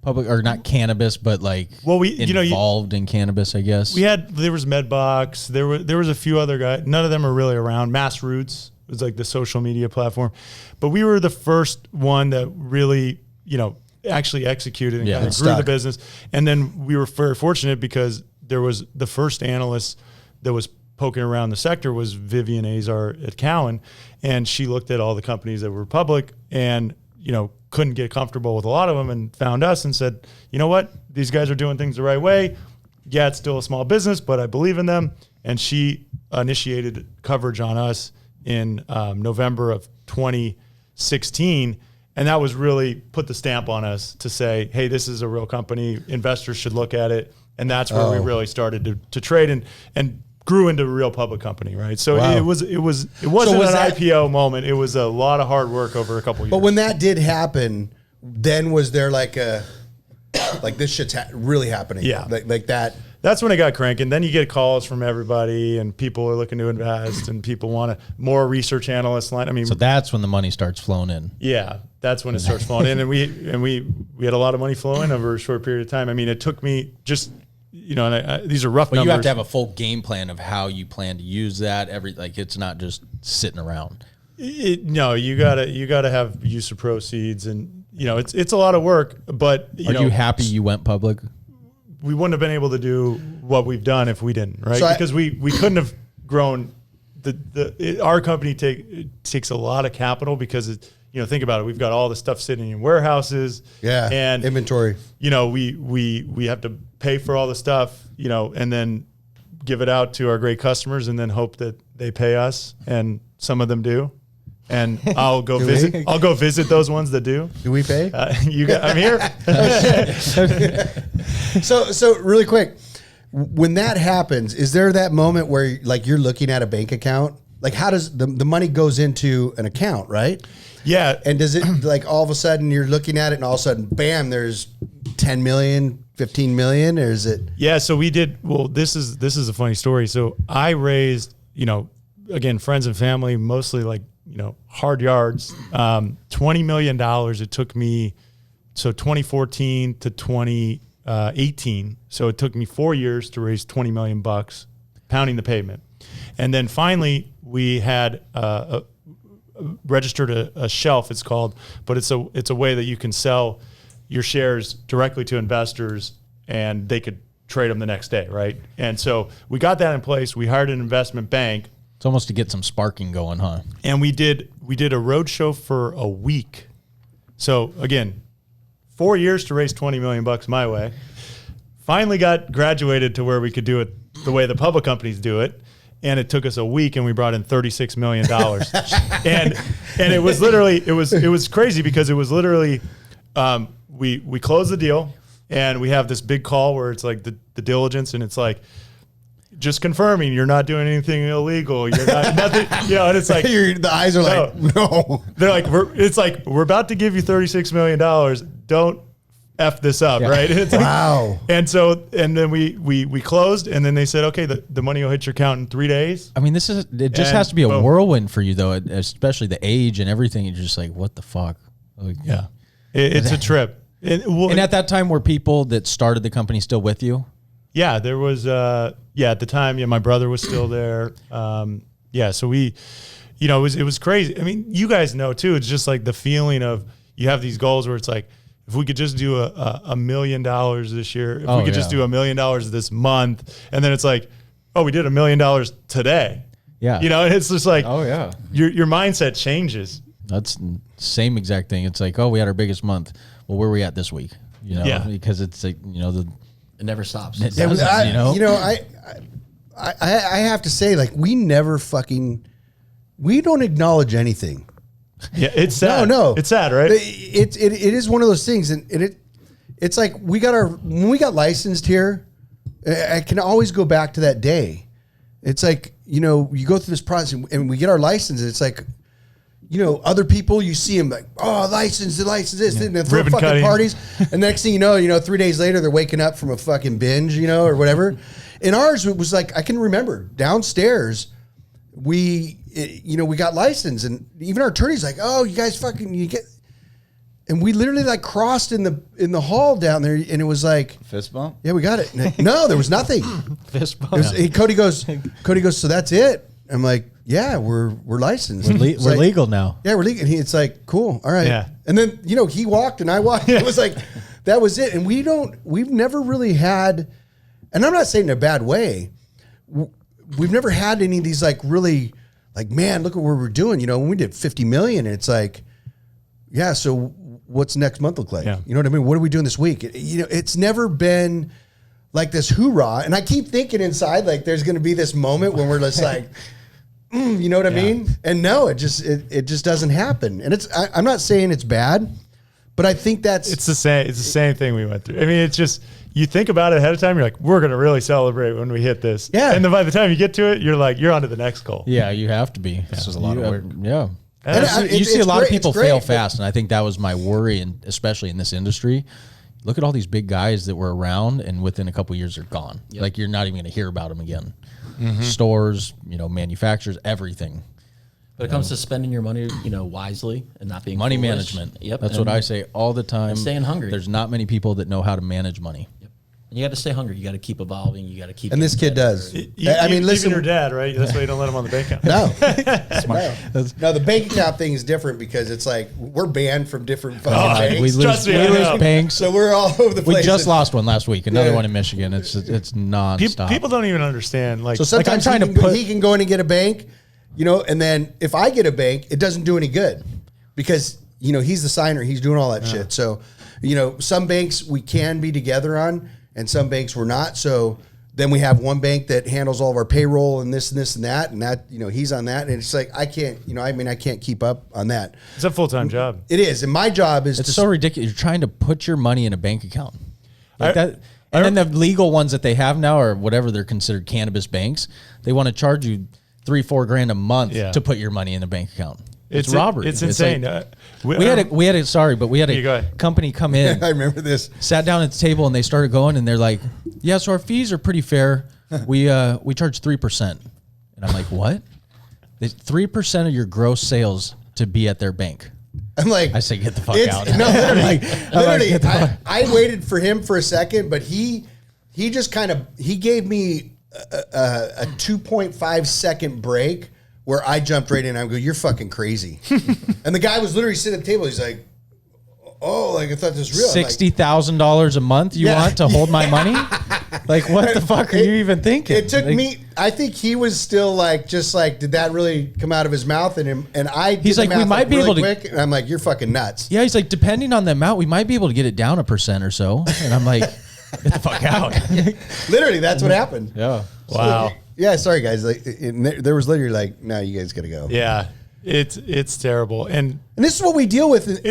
public, or not cannabis, but like involved in cannabis, I guess. There was Medbox. There was a few other guys. None of them are really around. Mass Roots was like the social media platform, but we were the first one that really, actually executed and kind of grew the business. And then we were very fortunate because there was the first analyst that was poking around the sector was Vivian Azar at Cowen, and she looked at all the companies that were public and, couldn't get comfortable with a lot of them and found us and said, you know what, these guys are doing things the right way. Yeah, it's still a small business, but I believe in them. And she initiated coverage on us in November of 2016. And that was really put the stamp on us to say, hey, this is a real company. Investors should look at it. And that's where we really started to trade and grew into a real public company, right? So it wasn't an IPO moment. It was a lot of hard work over a couple of years. But when that did happen, then was there like this shit's really happening? Yeah. Like that. That's when it got cranking. Then you get calls from everybody, and people are looking to invest, and people want more research analysts line. I mean, So that's when the money starts flowing in. yeah, that's when it starts flowing in, and we had a lot of money flowing over a short period of time. I mean, it took me just, and these are rough But numbers. you have to have a full game plan of how you plan to use that. It's not just sitting around. No, you gotta have use of proceeds, and it's a lot of work. But Are you happy you went public? we wouldn't have been able to do what we've done if we didn't, right? So Because we couldn't have grown. Our company takes a lot of capital because think about it. We've got all the stuff sitting in warehouses, and inventory. We have to pay for all the stuff, and then give it out to our great customers, and then hope that they pay us, and some of them do. And I'll go visit. I'll go visit those ones that do. Do we pay? I'm here. So really quick, when that happens, is there that moment where you're looking at a bank account? Like how does the money goes into an account, right? Yeah. And does it all of a sudden you're looking at it and all of a sudden, bam, there's 10 million, 15 million, or is it? Yeah. So we did. Well, this is a funny story. So I raised, again, friends and family, mostly hard yards, $20 million. It took me, 2014 to 2018. So it took me 4 years to raise $20 million, pounding the pavement. And then finally we had registered a shelf, it's called, but it's a way that you can sell your shares directly to investors and they could trade them the next day, right? And so we got that in place. We hired an investment bank. It's almost to get some sparking going, huh? And we did a road show for a week. So again, 4 years to raise $20 million my way. Finally got graduated to where we could do it the way the public companies do it. And it took us a week, and we brought in $36 million. and it was literally, it was crazy because it was literally, we closed the deal, and we have this big call where it's like the diligence, and it's like, just confirming you're not doing anything illegal. You're not nothing, and it's like the eyes are like, no. They're like, we're about to give you $36 million. Don't F this up, right? It's like, wow. And then we closed, and then they said, okay, the money will hit your account in 3 days. I mean, it just has to be a whirlwind for you, though, especially the age and everything. You're just like, what the fuck? Like, yeah. It's a trip. And at that time, were people that started the company still with you? Yeah, there was, at the time, my brother was still there. So we, it was crazy. I mean, you guys know too, it's just like the feeling of, you have these goals where it's like, if we could just do $1 million this year, if we could just do $1 million this month, and then it's like, oh, we did $1 million today. Yeah. And it's just like, oh yeah, your mindset changes. That's the same exact thing. It's like, oh, we had our biggest month. Well, where are we at this week? Because it's like, it never stops. It doesn't, I have to say, we never we don't acknowledge anything. Yeah, it's sad. No, it's sad, right? It is one of those things, and it's like when we got licensed here. I can always go back to that day. It's like you go through this process, and we get our license. And it's like other people, you see them like, oh, license this, and they throw Ribbon fucking cutting. parties. And next thing you know, 3 days later, they're waking up from a fucking binge, or whatever. And ours, it was like, I can remember downstairs, we got licensed, and even our attorney's like, oh, you guys you get, and we literally crossed in the hall down there, and it was like fist bump. Yeah, we got it. No, there was nothing. fist bump. Cody goes, so that's it. I'm like, yeah, we're licensed. We're legal now. Yeah, we're legal. And it's like, cool, all right. Yeah. And then he walked and I walked. It was like, that was it. And we've never really had and I'm not saying in a bad way. We've never had any of these like really like, man, look at what we're doing. You know, when we did 50 million, and it's like, yeah, so what's next month look like? Yeah. You know what I mean? What are we doing this week? You know, it's never been like this hoorah. And I keep thinking inside, like there's going to be this moment when we're just like, you know what I mean? And no, it just doesn't happen. And I'm not saying it's bad, but I think it's the same thing we went through. I mean, it's just, you think about it ahead of time, you're like, we're going to really celebrate when we hit this. Yeah. And then by the time you get to it, you're like, you're on to the next goal. Yeah, you have to be. This is a lot of work. Yeah. And You see a lot of people fail great. fast, and I think that was my worry, and especially in this industry. Look at all these big guys that were around, and within a couple of years, they're gone. Yep. Like you're not even going to hear about them again. Stores, manufacturers, everything. But it comes to spending your money, wisely and not being Money foolish. management. Yep. That's what I say all the time. staying hungry. There's not many people that know how to manage money. Yep. And you got to stay hungry. You got to keep evolving. You got to keep. and this kid getting better. does. I mean, listen, even your dad, right? That's why you don't let him on the bank account. no, no, the bank account thing is different because it's like we're banned from different fucking banks. We Trust me, I lose know. banks. So we're all over the We place. just lost one last week. Another Yeah. one in Michigan. It's nonstop. People don't even understand. Like, So sometimes trying to he can go in and get a bank, and then if I get a bank, it doesn't do any good because, he's the signer. He's doing all that shit. So, some banks we can be together on and some banks we're not. So then we have one bank that handles all of our payroll and this and this and that. And that, he's on that. And it's like, I can't, I can't keep up on that. it's a full-time job. It is. And my job is It's so ridiculous. You're trying to put your money in a bank account. And then the legal ones that they have now, or whatever they're considered cannabis banks, they want to charge you $3-4 grand a month to put your money in a bank account. It's robbery. It's insane. Like, we had You go a ahead. company come in, I remember this. sat down at the table, and they started going, and they're like, "Yeah, so our fees are pretty fair. We charge 3%." And I'm like, "What? 3% of your gross sales to be at their bank?" I'm like, I say, "Get the fuck It's- out." No, literally, literally. get the fuck- I waited for him for a second, but he just he gave me a 2.5 second break where I jumped right in. I go, "You're fucking crazy," and the guy was literally sitting at the table. He's like, "Oh, like I thought this was real." I'm like, $60,000 a month you Yeah. want to hold my money? Like, what the fuck are you even thinking? It took Like, me. I think he was still like, just like, did that really come out of his mouth? And I. He's did the like, we math, might be really able to- quick, and I'm like, "You're fucking nuts." Yeah, he's like, depending on the amount, we might be able to get it down 1% or so. And I'm like, get the fuck out. Literally, that's what happened. Yeah. Wow. Yeah, sorry guys. Like, there was literally like, "No, you guys gotta go." Yeah. It's terrible. And And this is what we deal with.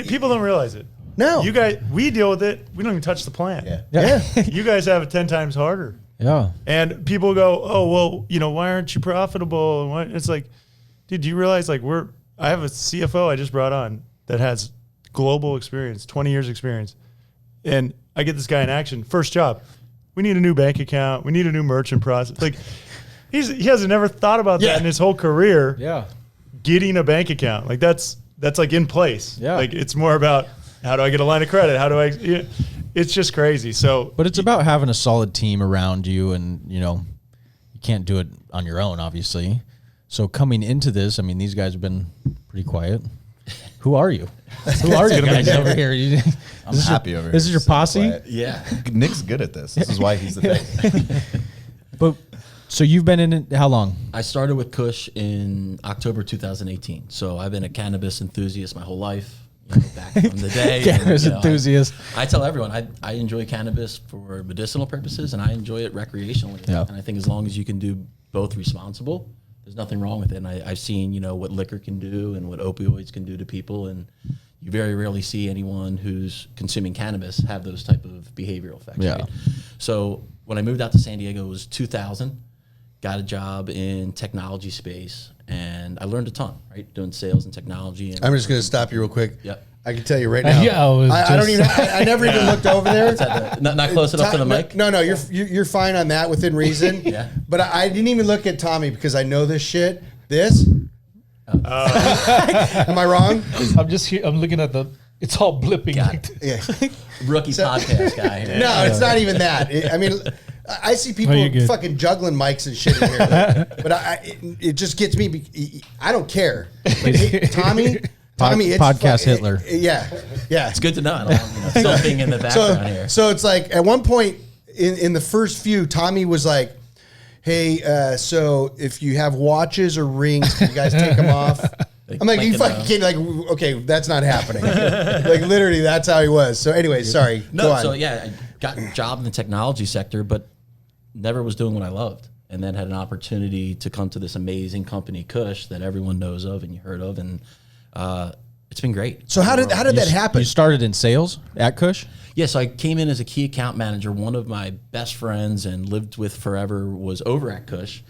people don't realize it. No. You guys, we deal with it. We don't even touch the plant. Yeah. You guys have it 10 times harder. Yeah. And people go, "Oh, well, why aren't you profitable?" And why? It's like, dude, do you realize I have a CFO I just brought on that has global experience, 20 years experience. And I get this guy in action, first job. We need a new bank account. We need a new merchant process. Like he hasn't never thought about that in his whole career. Yeah. Getting a bank account. Like that's like in place. Yeah. Like it's more about how do I get a line of credit? How do I, it's just crazy. So, But it's about having a solid team around you, and, you can't do it on your own, obviously. So coming into this, I mean, these guys have been pretty quiet. Who are you? Who are you guys over here? I'm happy over here. This is your Sitting posse? quiet. Yeah. Nick's good at this. This is why he's the thing. But so you've been in it how long? I started with Kush in October 2018. So I've been a cannabis enthusiast my whole life, back from the day. Cannabis enthusiast. I tell everyone I enjoy cannabis for medicinal purposes and I enjoy it recreationally. Yeah. And I think as long as you can do both responsible, there's nothing wrong with it. And I've seen, what liquor can do and what opioids can do to people. And you very rarely see anyone who's consuming cannabis have those type of behavioral effects. Yeah. Right? So when I moved out to San Diego, it was 2000. Got a job in technology space, and I learned a ton, right? Doing sales and technology. And I'm just going to stop you real quick. Yep. I can tell you right now. Yeah, I don't even. I never even looked over there. not close enough to the mic. No, you're fine on that within reason. Yeah. But I didn't even look at Tommy because I know this shit. This. Am I wrong? I'm just here. I'm looking at it's all blipping. Got Like it. this. Yeah. Rookie podcast guy here. No, it's not even that. I mean, I see people you're good. fucking juggling mics and shit in here, but it just gets me. I don't care. But Tommy, it's Podcast Hitler. Yeah. It's good to know. I don't, something in the background here. So it's like at one point in the first few, Tommy was like, hey, so if you have watches or rings, can you guys take them off? I'm like, you fucking kidding? Like, okay, that's not happening. Like, literally, that's how he was. So, anyway, sorry. Go on. So yeah, I got a job in the technology sector, but never was doing what I loved. And then had an opportunity to come to this amazing company, Kush, that everyone knows of and you heard of, and it's been great. So how did that happen? You started in sales at Kush? Yes, I came in as a key account manager. One of my best friends and lived with forever was over at Kush.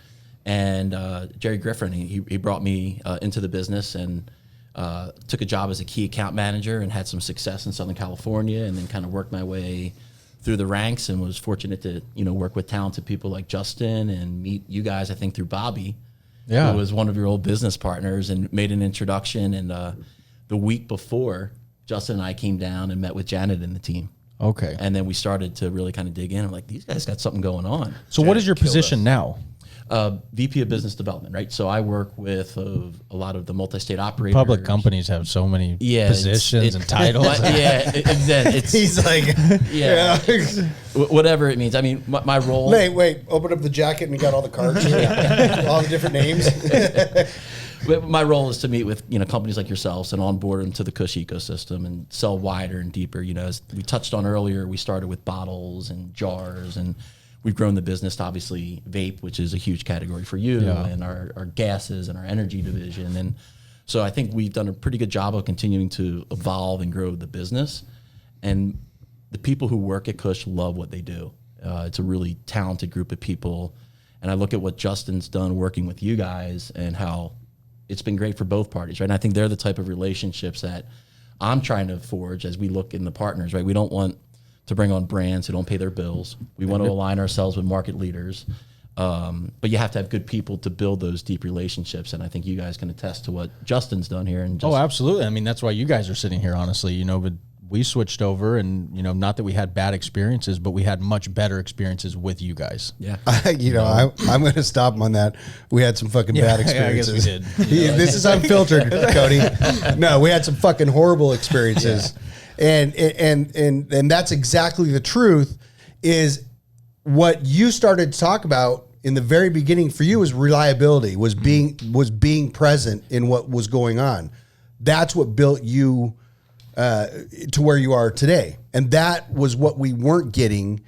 And Jerry Griffin, he brought me into the business and took a job as a key account manager and had some success in Southern California, and then kind of worked my way through the ranks and was fortunate to work with talented people like Justin and meet you guys, I think, through Bobby, who was one of your old business partners, and made an introduction. And the week before, Justin and I came down and met with Janet and the team. Okay. And then we started to really kind of dig in. I'm like, these guys got something going on. So what is your position now? VP of Business Development, right? So I work with a lot of the multi-state operators. Public companies have so many positions and titles. He's like, whatever it means. I mean, my role. Wait, open up the jacket and you got all the cards, all the different names. My role is to meet with companies like yourselves and onboard them to the Kush ecosystem and sell wider and deeper. As we touched on earlier, we started with bottles and jars, and we've grown the business to obviously vape, which is a huge category for you, and our gases and our energy division. And so I think we've done a pretty good job of continuing to evolve and grow the business. And the people who work at Kush love what they do. It's a really talented group of people. And I look at what Justin's done working with you guys and how it's been great for both parties, right? And I think they're the type of relationships that I'm trying to forge as we look in the partners, right? We don't want to bring on brands who don't pay their bills. We want to align ourselves with market leaders. But you have to have good people to build those deep relationships. And I think you guys can attest to what Justin's done here. And absolutely. I mean, that's why you guys are sitting here, honestly, but we switched over, and, not that we had bad experiences, but we had much better experiences with you guys. Yeah. I'm going to stop him on that. We had some fucking bad experiences. I guess we did. This is unfiltered, Cody. No, we had some fucking horrible experiences. Yeah. And that's exactly the truth. Is what you started to talk about in the very beginning for you was reliability, was being present in what was going on. That's what built you to where you are today. And that was what we weren't getting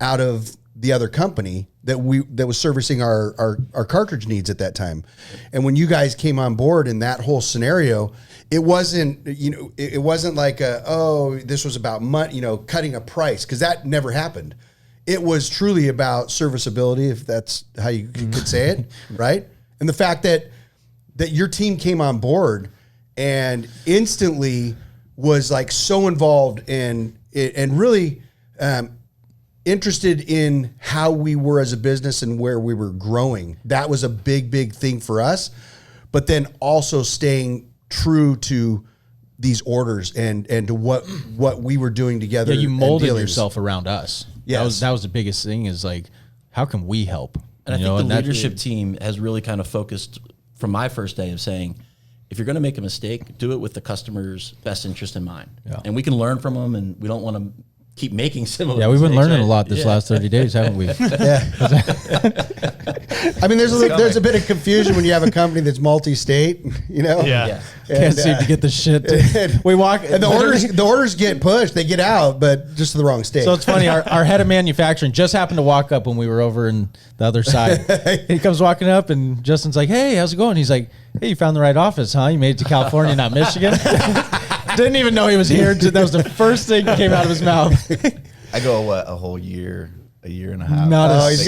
out of the other company that was servicing our cartridge needs at that time. And when you guys came on board in that whole scenario, it wasn't, it wasn't like this was about money, cutting a price, because that never happened. It was truly about serviceability, if that's how you could say it, right? And the fact that your team came on board and instantly was like so involved and really interested in how we were as a business and where we were growing. That was a big thing for us. But then also staying true to these orders and to what we were doing together. Yeah, you molded yourself around us. Yes. That was the biggest thing, is like, how can we help? And I think the leadership team has really kind of focused from my first day of saying, if you're going to make a mistake, do it with the customer's best interest in mind. Yeah. And we can learn from them, and we don't want to keep making similar mistakes. Yeah, we've been learning a lot this last 30 days, haven't we? Yeah. I mean, there's a bit of confusion when you have a company that's multi-state, Yeah. Can't seem to get the shit. We walk, and the orders get pushed, they get out, but just to the wrong state. So it's funny. Our head of manufacturing just happened to walk up when we were over in the other side. He comes walking up, and Justin's like, "Hey, how's it going?" He's like, "Hey, you found the right office, huh? You made it to California, not Michigan." Didn't even know he was here. That was the first thing that came out of his mouth. I go a whole year, a year and a half. He's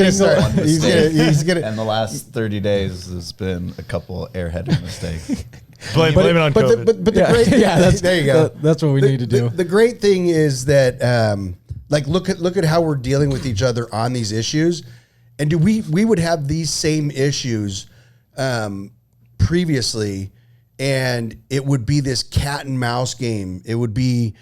gonna. And the last 30 days has been a couple airheaded mistakes. Blame it on COVID. But the great, there you go. That's what we need to do. The great thing is that, look at how we're dealing with each other on these issues, and we would have these same issues previously. And it would be this cat and mouse game. It would be,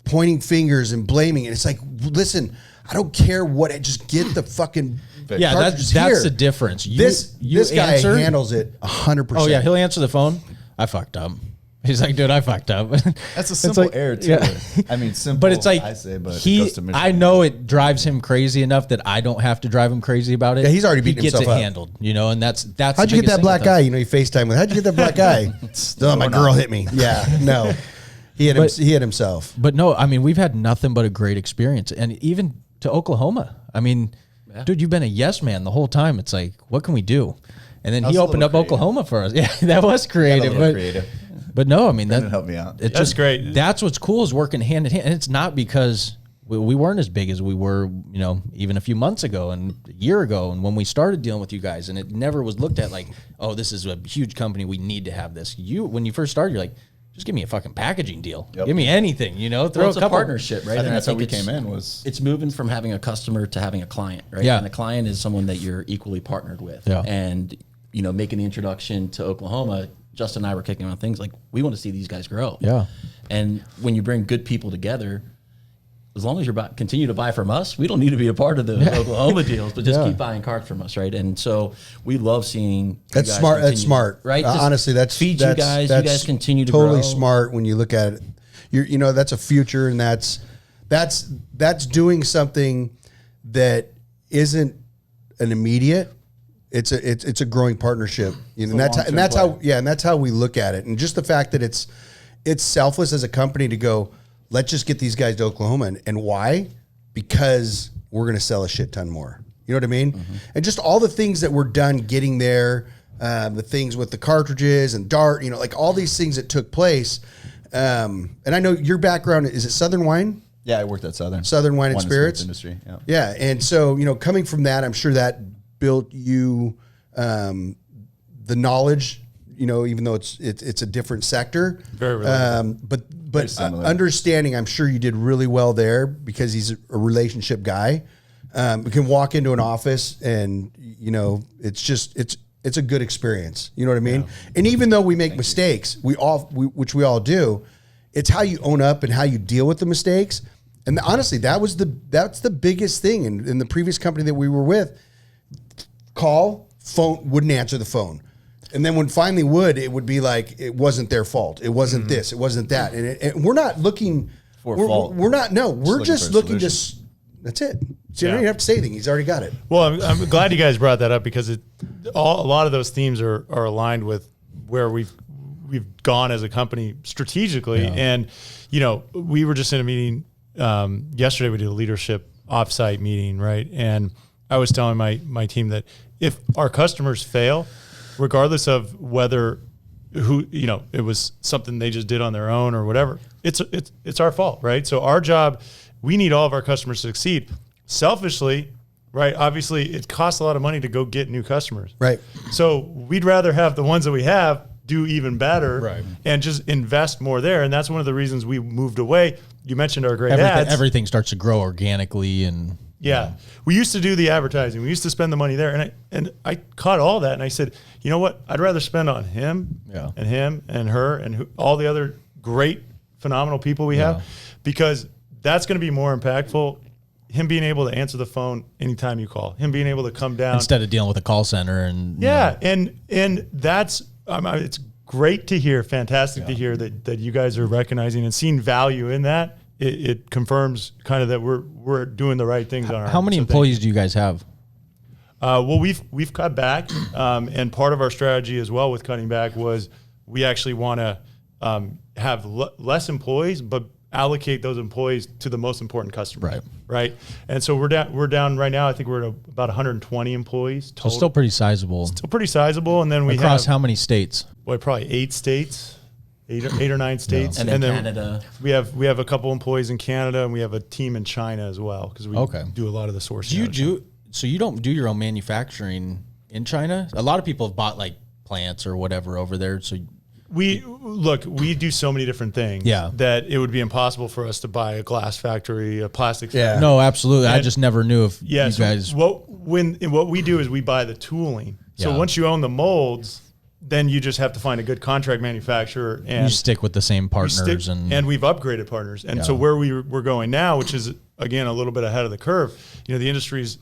pointing fingers and blaming. And it's like, listen, I don't care what. Just get the fucking that's the difference. This guy handles it 100%. Oh yeah, he'll answer the phone. I fucked up. He's like, dude, I fucked up. That's a simple like- error too. yeah. I mean, simple. But it's like I say, but it goes to mission. I know it drives him crazy enough that I don't have to drive him crazy about it. Yeah, he's already beating he gets himself it up. handled, and that's. How'd the you get biggest that thing black with guy? us. You face time with. How'd you get that black guy? Oh, my girl hit me. Yeah, no, he hit himself. But no, I mean, we've had nothing but a great experience, and even to Oklahoma. I mean, dude, you've been a yes man the whole time. It's like, what can we do? And then That was he a opened little up creative. Oklahoma for us. Yeah, that was creative. little creative. But no, I mean Brendan that helped me out. It's That's great. That's what's cool is working hand in hand, and it's not because we weren't as big as we were, even a few months ago and a year ago, and when we started dealing with you guys, and it never was looked at like, oh, this is a huge company, we need to have this. When you first started, you're like, just give me a fucking packaging deal, Yep. give me anything, throw Well, it's a a couple. partnership, right? I think And that's how we it's- came in. Was It's moving from having a customer to having a client, right? Yeah. And the client is someone that you're equally partnered with. Yeah. And, making the introduction to Oklahoma, Justin and I were kicking around things like, we want to see these guys grow. Yeah. And when you bring good people together, as long as you're continue to buy from us, we don't need to be a part of the Oklahoma deals, but just Yeah. keep buying cards from us, right? And so we love seeing you That's guys smart. That's continue, smart. right? Just Honestly, that's feed you guys. You guys continue to totally grow. smart when you look at it. That's a future, and that's doing something that isn't an immediate. It's a growing partnership, and that's how we look at it. And just the fact that it's selfless as a company to go, let's just get these guys to Oklahoma, and why? Because we're going to sell a shit ton more. You know what I mean? Mm-hmm. And just all the things that were done getting there, the things with the cartridges and Dart, like all these things that took place. And I know your background, is it Southern Wine? yeah, I worked at Southern Wine and Spirits industry. Yeah. Yeah. And so, coming from that, I'm sure that built you the knowledge, even though it's a different sector. Very related. But similar. understanding, I'm sure you did really well there because he's a relationship guy. We can walk into an office and, it's a good experience. You know what I mean? Yeah. And even though we make mistakes, which we all do, it's how you own up and how you deal with the mistakes. And honestly, that's the biggest thing in the previous company that we were with. Call, phone, wouldn't answer the phone. And then when finally would, it would be like, it wasn't their fault. It wasn't this, it wasn't that. And we're not looking For fault. We're not, no, we're just looking to, solution. that's it. So you don't even have to say anything. He's already got it. Well, I'm glad you guys brought that up because a lot of those themes are aligned with where we've gone as a company strategically. Yeah. And, we were just in a meeting yesterday. We did a leadership offsite meeting, right? And I was telling my team that if our customers fail, regardless of whether it was something they just did on their own or whatever, it's our fault, right? So our job, we need all of our customers to succeed. Selfishly, right? Obviously, it costs a lot of money to go get new customers. Right. So we'd rather have the ones that we have do even better, right, and just invest more there. And that's one of the reasons we moved away. You mentioned our great ads. Everything starts to grow organically, and yeah, we used to do the advertising. We used to spend the money there, and I caught all that, and I said, you know what? I'd rather spend on him, and him, and her, and all the other great, phenomenal people we have, because that's going to be more impactful. Him being able to answer the phone anytime you call, him being able to come down instead of dealing with a call center, and and that's it's great to hear, fantastic to hear that you guys are recognizing and seeing value in that. It confirms kind of that we're doing the right things on our. How many employees do you guys have? Well, we've cut back, and part of our strategy as well with cutting back was we actually want to have less employees, but allocate those employees to the most important customers. Right. And so we're down right now. I think we're at about 120 employees total. So still pretty sizable. Still pretty sizable. And then we across have how many states? Boy, probably 8 states. 8 or 9 states, and then Canada. We have a couple employees in Canada, and we have a team in China as well because we do a lot of the sourcing. So you don't do your own manufacturing in China? A lot of people have bought like plants or whatever over there. So we do so many different things that it would be impossible for us to buy a glass factory, a plastic factory. No, absolutely. I just never knew if you guys. What we do is we buy the tooling. So once you own the molds, then you just have to find a good contract manufacturer, and you stick with the same partners, and we've upgraded partners. And so where we're going now, which is again a little bit ahead of the curve, the industry's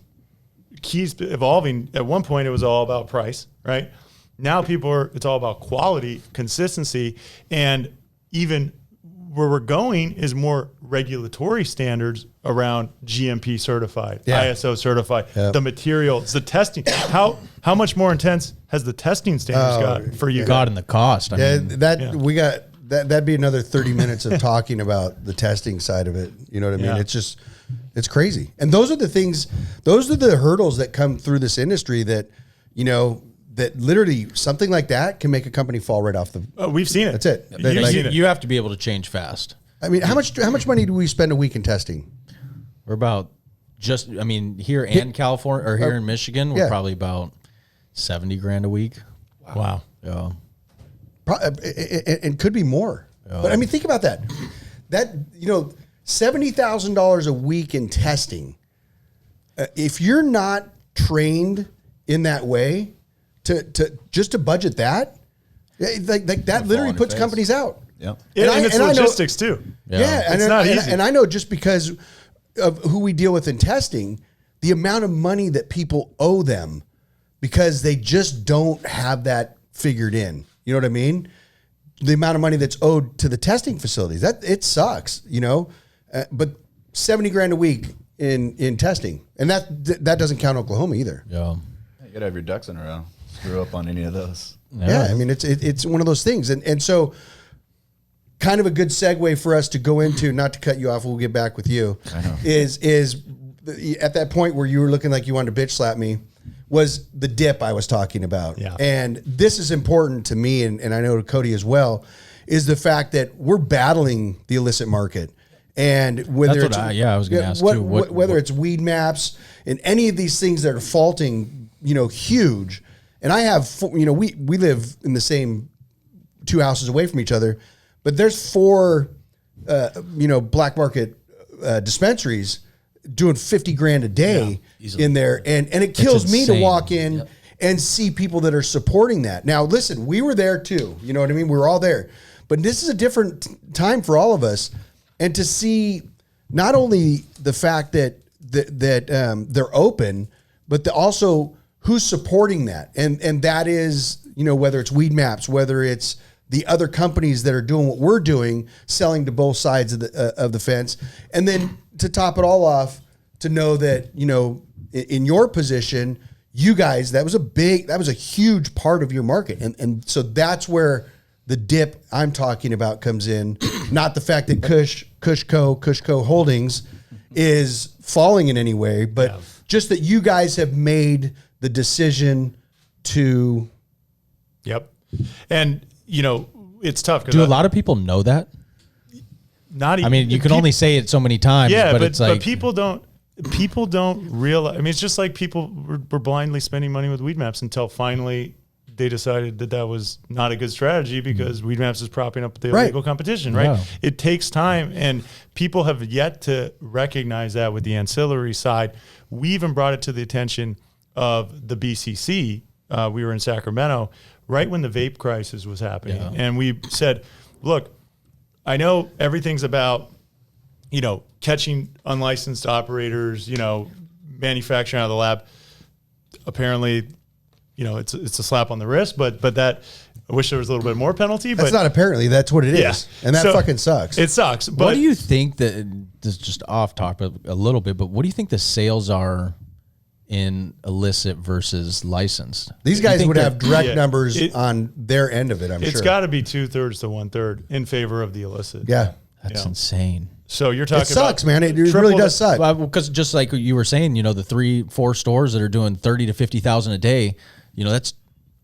keeps evolving. At one point, it was all about price, right? Now it's all about quality, consistency, and even where we're going is more regulatory standards around GMP certified, ISO certified, the materials, the testing. How much more intense has the testing standards got for you? God, and the cost. I mean, we got that'd be another 30 minutes of talking about the testing side of it. You know what I mean? Yeah. It's crazy. And those are the hurdles that come through this industry that, that literally something like that can make a company fall right off the. We've seen it. That's it. You've seen it. you have to be able to change fast. I mean, how much money do we spend a week in testing? We're about here in California or here in Michigan, we're probably about $70,000 a week. Wow. Yeah. And could be more. But I mean, think about that. $70,000 a week in testing. If you're not trained in that way, to budget that, that literally puts companies out. Yep. And it's logistics too. Yeah, it's not easy. And I know just because of who we deal with in testing, the amount of money that people owe them because they just don't have that figured in. You know what I mean? The amount of money that's owed to the testing facilities, that it sucks, but $70,000 a week in testing, and that doesn't count Oklahoma either. Yeah. You gotta have your ducks in a row. Screw up on any of those. Yeah, I mean it's one of those things, and so kind of a good segue for us to go into, not to cut you off, we'll get back with you. I know. Is at that point where you were looking like you wanted to bitch slap me, was the dip I was talking about. Yeah. And this is important to me, and I know to Cody as well, is the fact that we're battling the illicit market. And whether I was going to ask too. Whether it's weed maps and any of these things that are faulting, huge. And I have, we live in the same 2 houses away from each other, but there's 4, black market dispensaries doing $50,000 a day in there. And it kills me to walk in and see people that are supporting that. Now, listen, we were there too. You know what I mean? We were all there. But this is a different time for all of us. And to see not only the fact that they're open, but also who's supporting that. And that is, whether it's Weed Maps, whether it's the other companies that are doing what we're doing, selling to both sides of the fence. And then to top it all off, to know that, in your position, you guys, that was a huge part of your market. And so that's where the dip I'm talking about comes in, not the fact that KushCo Holdings is falling in any way, but just that you guys have made the decision to. Yep. And, it's tough. Do a lot of people know that? Not even. I mean, you can only say it so many times, but it's like. But people don't realize. I mean, it's just like people were blindly spending money with Weed Maps until finally they decided that was not a good strategy because Weed Maps is propping up the illegal competition, right? Yeah. It takes time, and people have yet to recognize that with the ancillary side. We even brought it to the attention of the BCC. We were in Sacramento right when the vape crisis was happening. Yeah. And we said, look, I know everything's about, catching unlicensed operators, manufacturing out of the lab. Apparently, it's a slap on the wrist, but that I wish there was a little bit more penalty. That's but not apparently. That's what it is, and that fucking sucks. It sucks. But what do you think that this is just off topic a little bit? But what do you think the sales are in illicit versus licensed? These guys would have direct numbers on their end of it. I'm sure it's got to be 2/3 to 1/3 in favor of the illicit. Yeah, that's insane. So you're talking. It sucks, man. It really does suck. Well, because just like you were saying, the 3-4 stores that are doing 30 to 50,000 a day, that's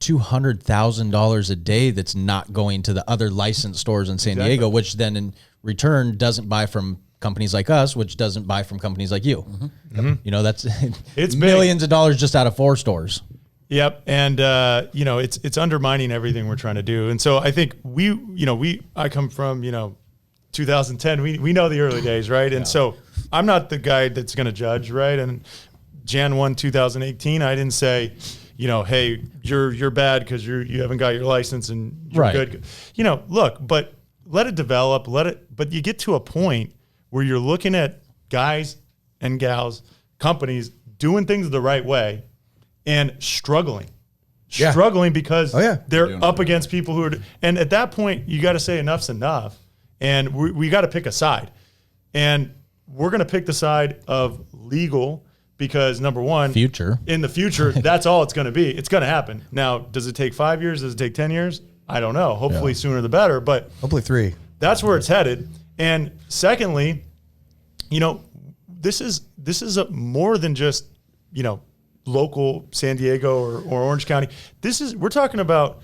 $200,000 a day that's not going to the other licensed stores in San Diego, which then in return doesn't buy from companies like us, which doesn't buy from companies like you. That's it's millions of dollars just out of 4 stores. Yep. And, it's undermining everything we're trying to do. And so I think I come from, 2010, we know the early days, right? And so I'm not the guy that's going to judge, right? And Jan 1, 2018, I didn't say, hey, you're bad because you haven't got your license and you're good. Look, but let it develop, but you get to a point where you're looking at guys and gals, companies doing things the right way and struggling struggling because yeah. they're up against people who are, and at that point you got to say enough's enough, and we got to pick a side, and we're going to pick the side of legal because number one, in the future, that's all it's going to be. It's going to happen. Now, does it take 5 years? Does it take 10 years? I don't know. Hopefully sooner the better, but hopefully 3. That's where it's headed. And secondly, you know, this is more than just, you know, local San Diego or Orange County. We're talking about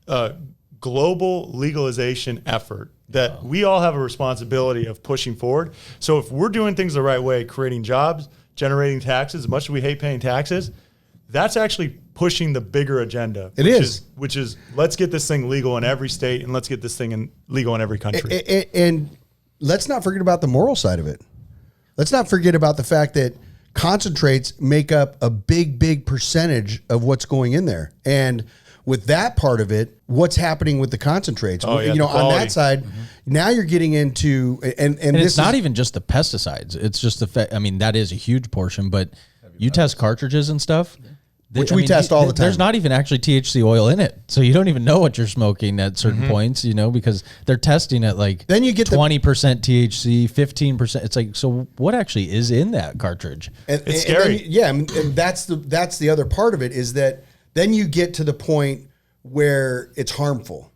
a global legalization effort that we all have a responsibility of pushing forward. So if we're doing things the right way, creating jobs, generating taxes, as much as we hate paying taxes, that's actually pushing the bigger agenda. Which is let's get this thing legal in every state and let's get this thing legal in every country. And let's not forget about the moral side of it. Let's not forget about the fact that concentrates make up a big percentage of what's going in there. And with that part of it, what's happening with the concentrates? You know, on that side, now you're getting into and this it's not even just the pesticides. It's just the fact. I mean, that is a huge portion, but you test cartridges and stuff, which we test all the time. There's not even actually THC oil in it, so you don't even know what you're smoking at certain points. You know, because they're testing at like then you get 20% THC, 15%. It's like, so what actually is in that cartridge? It's scary. And that's the other part of it is that. Then you get to the point where it's harmful,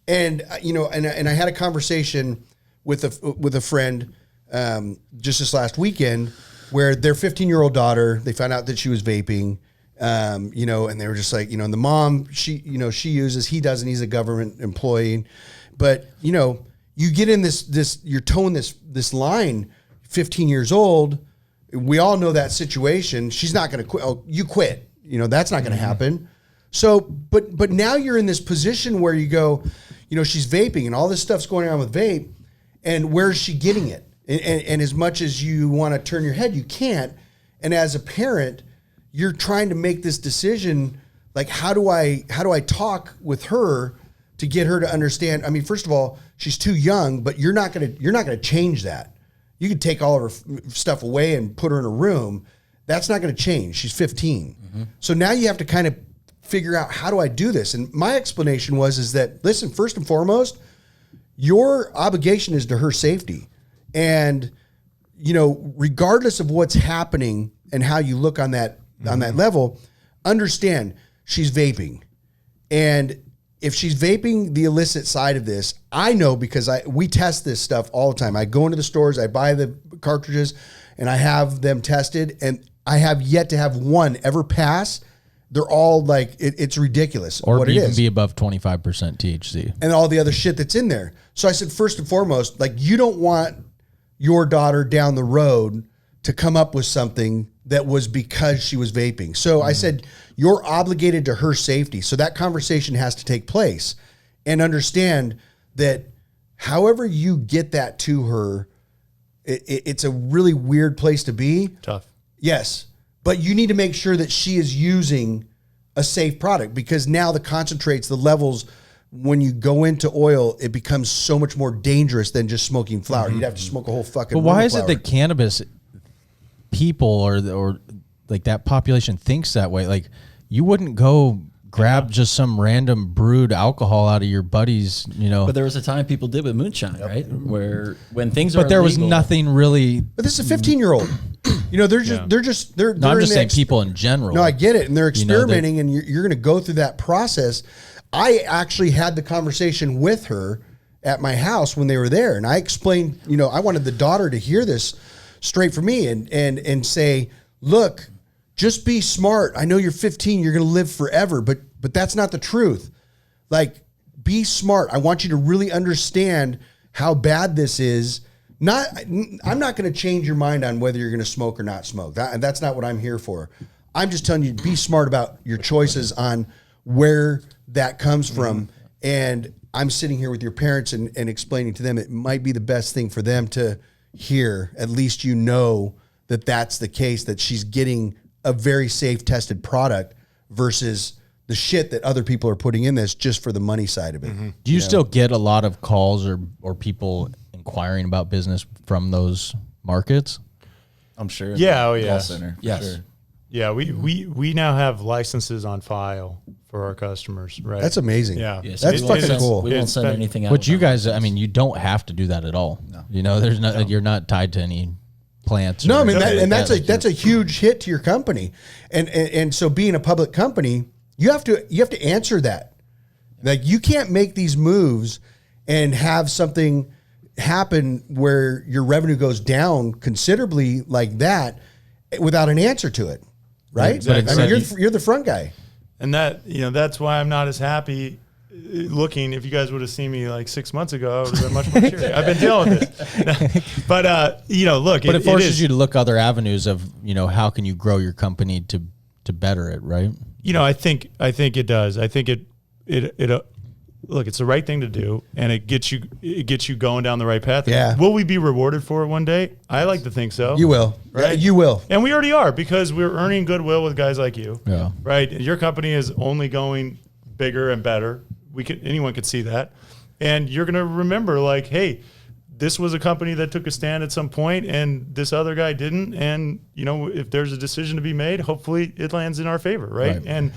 and you know, and I had a conversation with a friend just this last weekend where their 15-year-old daughter, they found out that she was vaping, you know, and they were just like, you know, and the mom, she uses, he doesn't, he's a government employee, but you know, you get in this you're towing this line, 15 years old, we all know that situation. She's not going to quit. Oh, you quit. You know, that's not going to happen. So, but now you're in this position where you go, you know, she's vaping and all this stuff's going on with vape, and where's she getting it? And as much as you want to turn your head, you can't. And as a parent, you're trying to make this decision, like, how do I talk with her to get her to understand? I mean, first of all, she's too young, but you're not gonna change that. You could take all of her stuff away and put her in a room. That's not going to change. She's 15. So now you have to kind of figure out, how do I do this? And my explanation is that, listen, first and foremost, your obligation is to her safety. And, you know, regardless of what's happening and how you look on that level, understand she's vaping. And if she's vaping the illicit side of this, I know because we test this stuff all the time. I go into the stores, I buy the cartridges, and I have them tested, and I have yet to have one ever pass. They're all like, it's ridiculous. Or what it even is. be above 25% THC. And all the other shit that's in there. So I said, first and foremost, like, you don't want your daughter down the road to come up with something that was because she was vaping. So I said, you're obligated to her safety. So that conversation has to take place, and understand that however you get that to her, it's a really weird place to be. Tough. Yes. But you need to make sure that she is using a safe product, because now the concentrates, the levels, when you go into oil, it becomes so much more dangerous than just smoking flower. You'd have to smoke a whole fucking. But why is it that cannabis people or like that population thinks that way? Like, you wouldn't go grab just some random brewed alcohol out of your buddies, you know. But there was a time people did with moonshine, right? Where when things are But there was illegal, nothing really. But this is a 15-year-old. You know, they're just they're. No, I'm in just the saying people in general. No, I get it, and they're You know, experimenting, and you're going to go through that process. I actually had the conversation with her at my house when they were there, and I explained, you know, I wanted the daughter to hear this straight from me, and say, look, just be smart. I know you're 15, you're going to live forever, but that's not the truth. Like, be smart. I want you to really understand how bad this is. I'm not going to change your mind on whether you're going to smoke or not smoke. That's not what I'm here for. I'm just telling you, be smart about your choices on where that comes from. And I'm sitting here with your parents and explaining to them it might be the best thing for them to hear. At least you know that that's the case, that she's getting a very safe, tested product versus the shit that other people are putting in this just for the money side of it. Do you still get a lot of calls or people inquiring about business from those markets? I'm sure. Yeah, oh yeah. Call center, for Yes. sure. Yeah, we now have licenses on file for our customers, right? That's amazing. Yeah. Yeah, so That's we won't fucking send- cool. We won't It's send been- anything out. But you without guys, I license. mean, you don't have to do that at all. No. You know, there's not. You're not tied to any plants. No, or I mean anything like that. that's a huge hit to your company, and so being a public company, you have to answer that. Like you can't make these moves and have something happen where your revenue goes down considerably like that without an answer to it, right? Exactly. I mean, you're the front guy. And that, that's why I'm not as happy looking. If you guys would have seen me like 6 months ago, I would have been much more cheery. I've been dealing with it. But, look. But it forces you to look other avenues of, how can you grow your company to better it, right? I think it does. I think it look, it's the right thing to do, and it gets you going down the right path. Yeah. Will we be rewarded for it one day? I like to think so. You will, Right? You will. And we already are, because we're earning goodwill with guys like you. Yeah. Right. Your company is only going bigger and better. Anyone could see that. And you're going to remember, like, hey, this was a company that took a stand at some point and this other guy didn't. And, if there's a decision to be made, hopefully it lands in our favor. Right. And,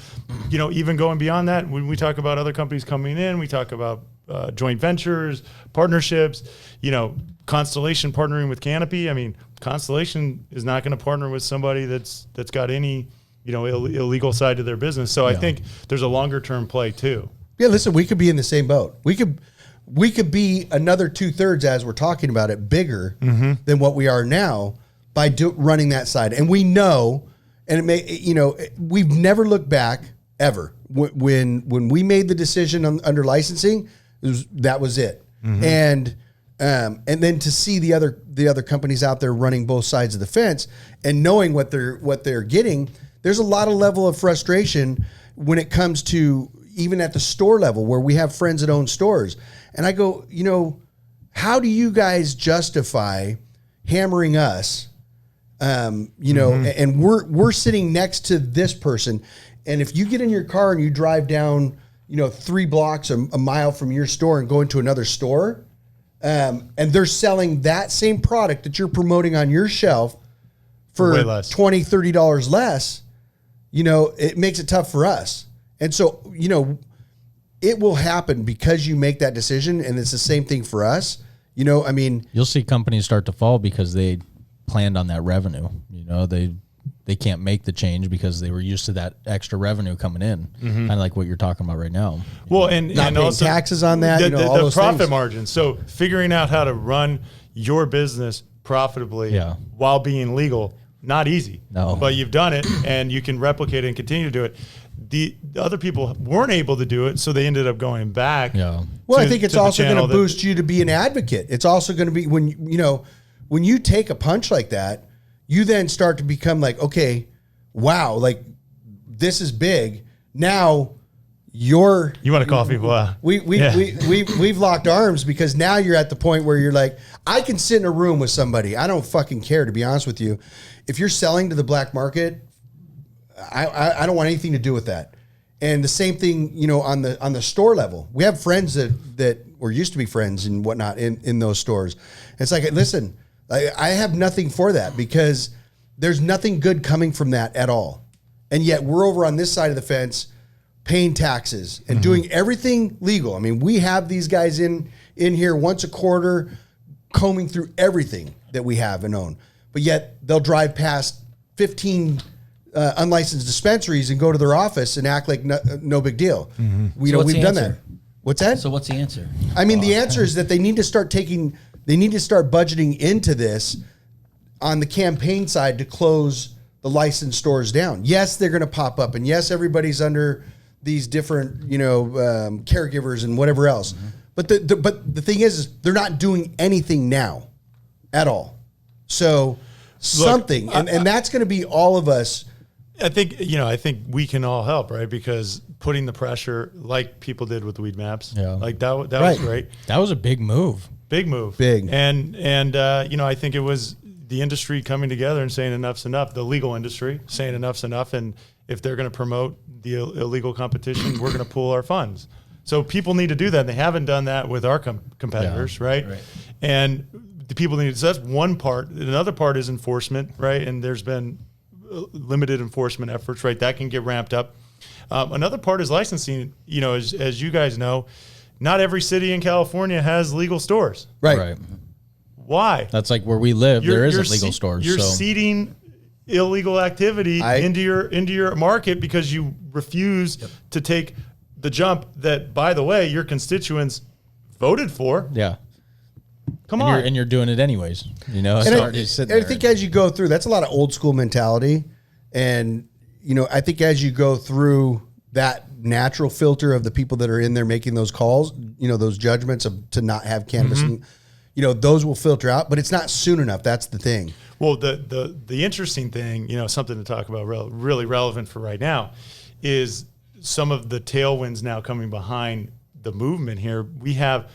even going beyond that, when we talk about other companies coming in, we talk about joint ventures, partnerships, Constellation partnering with Canopy. I mean, Constellation is not going to partner with somebody that's got any, illegal side to their business. So I think there's a longer term play too. Yeah, listen, we could be in the same boat. We could be another 2/3 as we're talking about it bigger than what we are now by running that side. And we know, and it may, we've never looked back ever. When we made the decision under licensing, that was it. And then to see the other companies out there running both sides of the fence and knowing what they're getting, there's a lot of level of frustration when it comes to even at the store level where we have friends that own stores. And I go, how do you guys justify hammering us? And we're sitting next to this person. And if you get in your car and you drive down, 3 blocks, a mile from your store and go into another store, and they're selling that same product that you're promoting on your shelf for way less. $20, $30 less, it makes it tough for us. And so, it will happen because you make that decision, and it's the same thing for us. You'll see companies start to fall because they planned on that revenue. They can't make the change because they were used to that extra revenue coming in, kind of like what you're talking about right now. Well, and Not paying also taxes on that, all the those profit things. margin. So figuring out how to run your business profitably while being legal, not easy. No. But you've done it, and you can replicate it and continue to do it. The other people weren't able to do it, so they ended up going back. Yeah. Well, I to- think it's to the also going channel to boost you to be an advocate. It's also going to be when you take a punch like that, you then start to become like, okay, wow, like this is big. Now You want a coffee? Wow. We've locked arms because now you're at the point where you're like, I can sit in a room with somebody. I don't fucking care, to be honest with you. If you're selling to the black market, I don't want anything to do with that. And the same thing, on the store level. We have friends that were used to be friends and whatnot in those stores. It's like, listen, I have nothing for that because there's nothing good coming from that at all. And yet we're over on this side of the fence paying taxes and doing everything legal. I mean, we have these guys in here once a quarter combing through everything that we have and own. But yet they'll drive past 15 unlicensed dispensaries and go to their office and act like no big deal. We So what's we've the done answer? that. What's that? So what's the answer? I mean, the answer is that they need to start budgeting into this on the campaign side to close the licensed stores down. Yes, they're going to pop up, and yes, everybody's under these different, caregivers and whatever else. But the thing is they're not doing anything now at all. So something, and that's going to be all of us. I think we can all help, right? Because putting the pressure, like people did with Weed Maps, like that was Right. great. That was a big move. Big move. Big. And I think it was the industry coming together and saying enough's enough, the legal industry saying enough's enough. And if they're going to promote the illegal competition, we're going to pool our funds. So people need to do that. They haven't done that with our competitors, right? And the people need, so that's one part. Another part is enforcement, right? And there's been limited enforcement efforts, right? That can get ramped up. Another part is licensing. You know, as you guys know, not every city in California has legal stores. Right. Why? That's like where we live. There isn't legal stores. You're so. seeding illegal activity into your market because you refuse to take the jump that, by the way, your constituents voted for. Yeah. Come on. And you're doing it anyways. You know, And I think as you go through, that's a lot of old school mentality. And, you know, I think as you go through that natural filter of the people that are in there making those calls, you know, those judgments of to not have cannabis, and, you know, those will filter out, but it's not soon enough. That's the thing. Well, the interesting thing, you know, something to talk about really relevant for right now is some of the tailwinds now coming behind the movement here. We have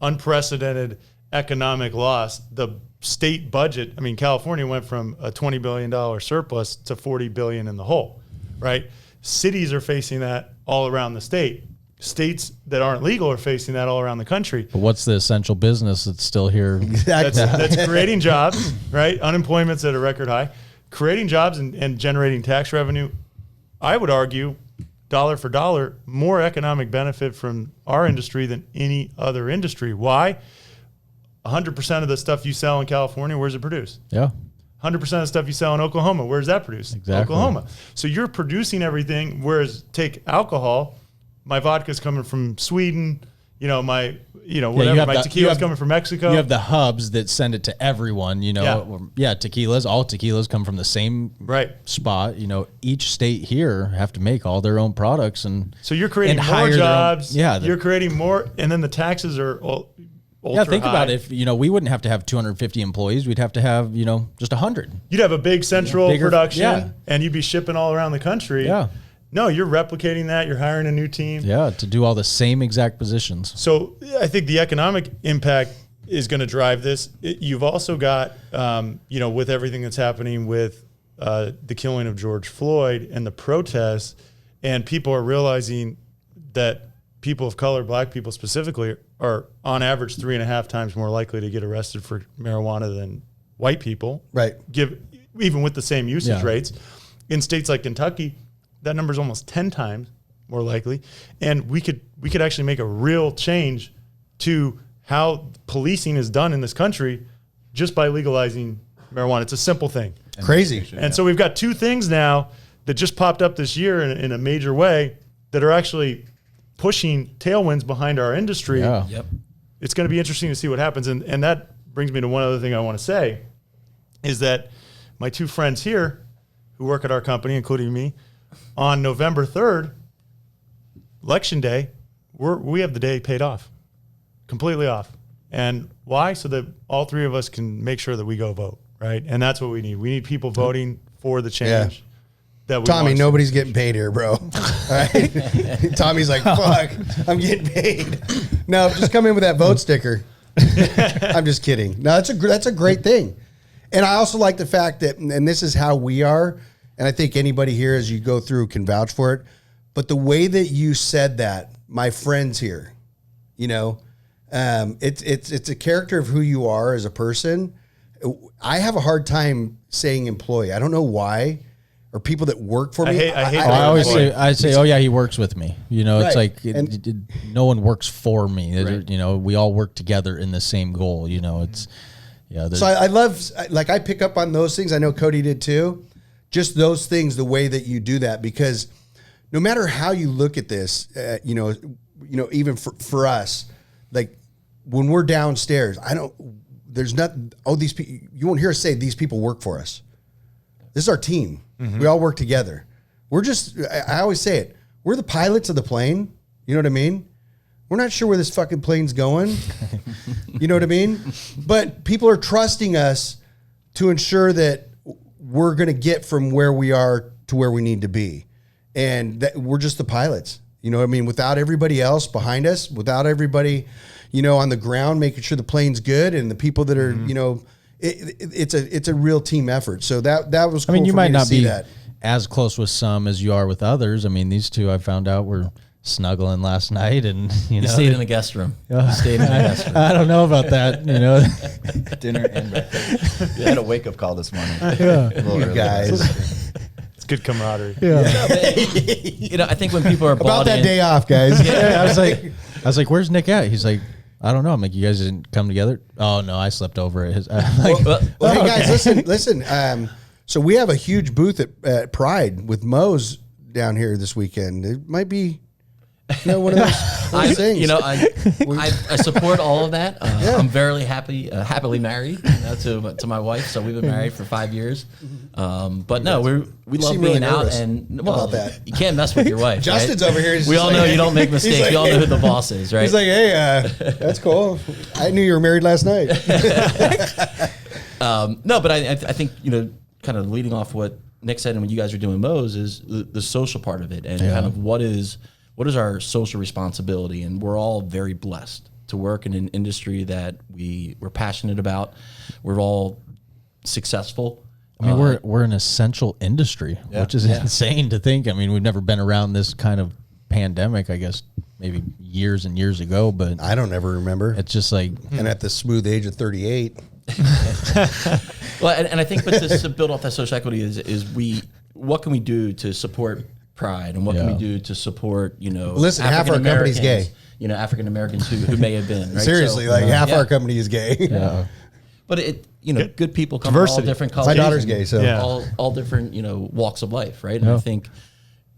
unprecedented economic loss. The state budget, I mean, California went from a $20 billion surplus to $40 billion in the hole, right? Cities are facing that all around the state. States that aren't legal are facing that all around the country. But what's the essential business that's still here? That's creating jobs, right? Unemployment's at a record high. Creating jobs and generating tax revenue, I would argue, dollar for dollar, more economic benefit from our industry than any other industry. Why? 100% of the stuff you sell in California, where's it produced? Yeah. 100% of the stuff you sell in Oklahoma, where's that produced? Exactly. Oklahoma. So you're producing everything, whereas take alcohol, my vodka's coming from Sweden, you know, my tequila's coming from Mexico. You have the hubs that send it to everyone, you know. Yeah, tequilas, all tequilas come from the same spot. You know, each state here have to make all their own products. And so you're creating more jobs. You're creating more, and then the taxes are ultra think high. about it. If, you know, we wouldn't have to have 250 employees. We'd have to have, you know, just 100. You'd have a big central production, and you'd be shipping all around the country. Yeah. No, you're replicating that. You're hiring a new team. Yeah, to do all the same exact positions. So I think the economic impact is going to drive this. You've also got, you know, with everything that's happening with the killing of George Floyd and the protests, and people are realizing that people of color, black people specifically, are on average 3.5 times more likely to get arrested for marijuana than white people. Right. Even with the same usage rates. In states like Kentucky, that number is almost 10 times more likely. And we could actually make a real change to how policing is done in this country just by legalizing marijuana. It's a simple thing. Crazy. And so we've got two things now that just popped up this year in a major way that are actually pushing tailwinds behind our industry. Yeah. Yep. It's going to be interesting to see what happens. And that brings me to one other thing I want to say is that my two friends here who work at our company, including me, on November 3rd, Election Day, we have the day paid off, completely off. And why? So that all three of us can make sure that we go vote, right? And that's what we need. We need people voting for the change. That we Tommy, want. nobody's getting paid here, bro. All right? Tommy's like, fuck, I'm getting paid. No, just come in with that vote sticker. I'm just kidding. No, that's a great thing. And I also like the fact that, and this is how we are, and I think anybody here as you go through can vouch for it, but the way that you said that, my friends here, you know, it's a character of who you are as a person. I have a hard time saying employee. I don't know why. Or people that work for me. I say, oh yeah, he works with me. You know, it's Right. like no one works for me. Right. You know, we all work together in the same goal. You know, it's So I love, like, I pick up on those things. I know Cody did too. Just those things, the way that you do that, because no matter how you look at this, you know, even for us, like when we're downstairs, there's not. Oh, these people. You won't hear us say these people work for us. This is our team. We all work together. We're just, I always say it, we're the pilots of the plane. You know what I mean? We're not sure where this fucking plane's going. You know what I mean? But people are trusting us to ensure that we're going to get from where we are to where we need to be. And that we're just the pilots. You know what I mean? Without everybody else behind us, without everybody, you know, on the ground, making sure the plane's good and the people that are, you know, it's a real team effort. So that was cool. I mean, you for might me to not see be that. as close with some as you are with others. I mean, these two I found out were snuggling last night, and you know, stayed in the guest room. Stayed in the guest room. I don't know about that. You know, Dinner and breakfast. I had a wake up call this morning. yeah. A little You early. guys. It's good camaraderie. You know, I think when people are About bought that in, day off, guys. I was like, where's Nick at? He's like, I don't know. I'm like, you guys didn't come together? Oh no, I slept over at his. Well, hey guys, listen. So we have a huge booth at Pride with Moe's down here this weekend. It might be, one of those things. I support all of that. I'm very happily married to my wife. So we've been married for 5 years. But no, we love seem being really out, nervous and about that. you can't mess with your wife. Justin's right? over here. We all know you don't make mistakes. like, we all know who the boss is, right? He's like, hey, that's cool. I knew you were married last night. No, but I think, kind of leading off what Nick said and what you guys are doing, Moe's, is the social part of it, and kind of what is our social responsibility. And we're all very blessed to work in an industry that we're passionate about. We're all successful. I mean, we're an essential industry, which is insane to think. I mean, we've never been around this kind of pandemic, I guess, maybe years and years ago, but I don't ever remember. it's just like, And at the smooth age of 38. Well, and I think, but to build off that social equity is what can we do to support Pride, and what can we do to support, Listen, half our company's gay. African Americans who may have been, right? Seriously, So, half our company is gay. But good people come Diversity. from all different My cultures. daughter's and gay, so all different, walks of life, right? And I think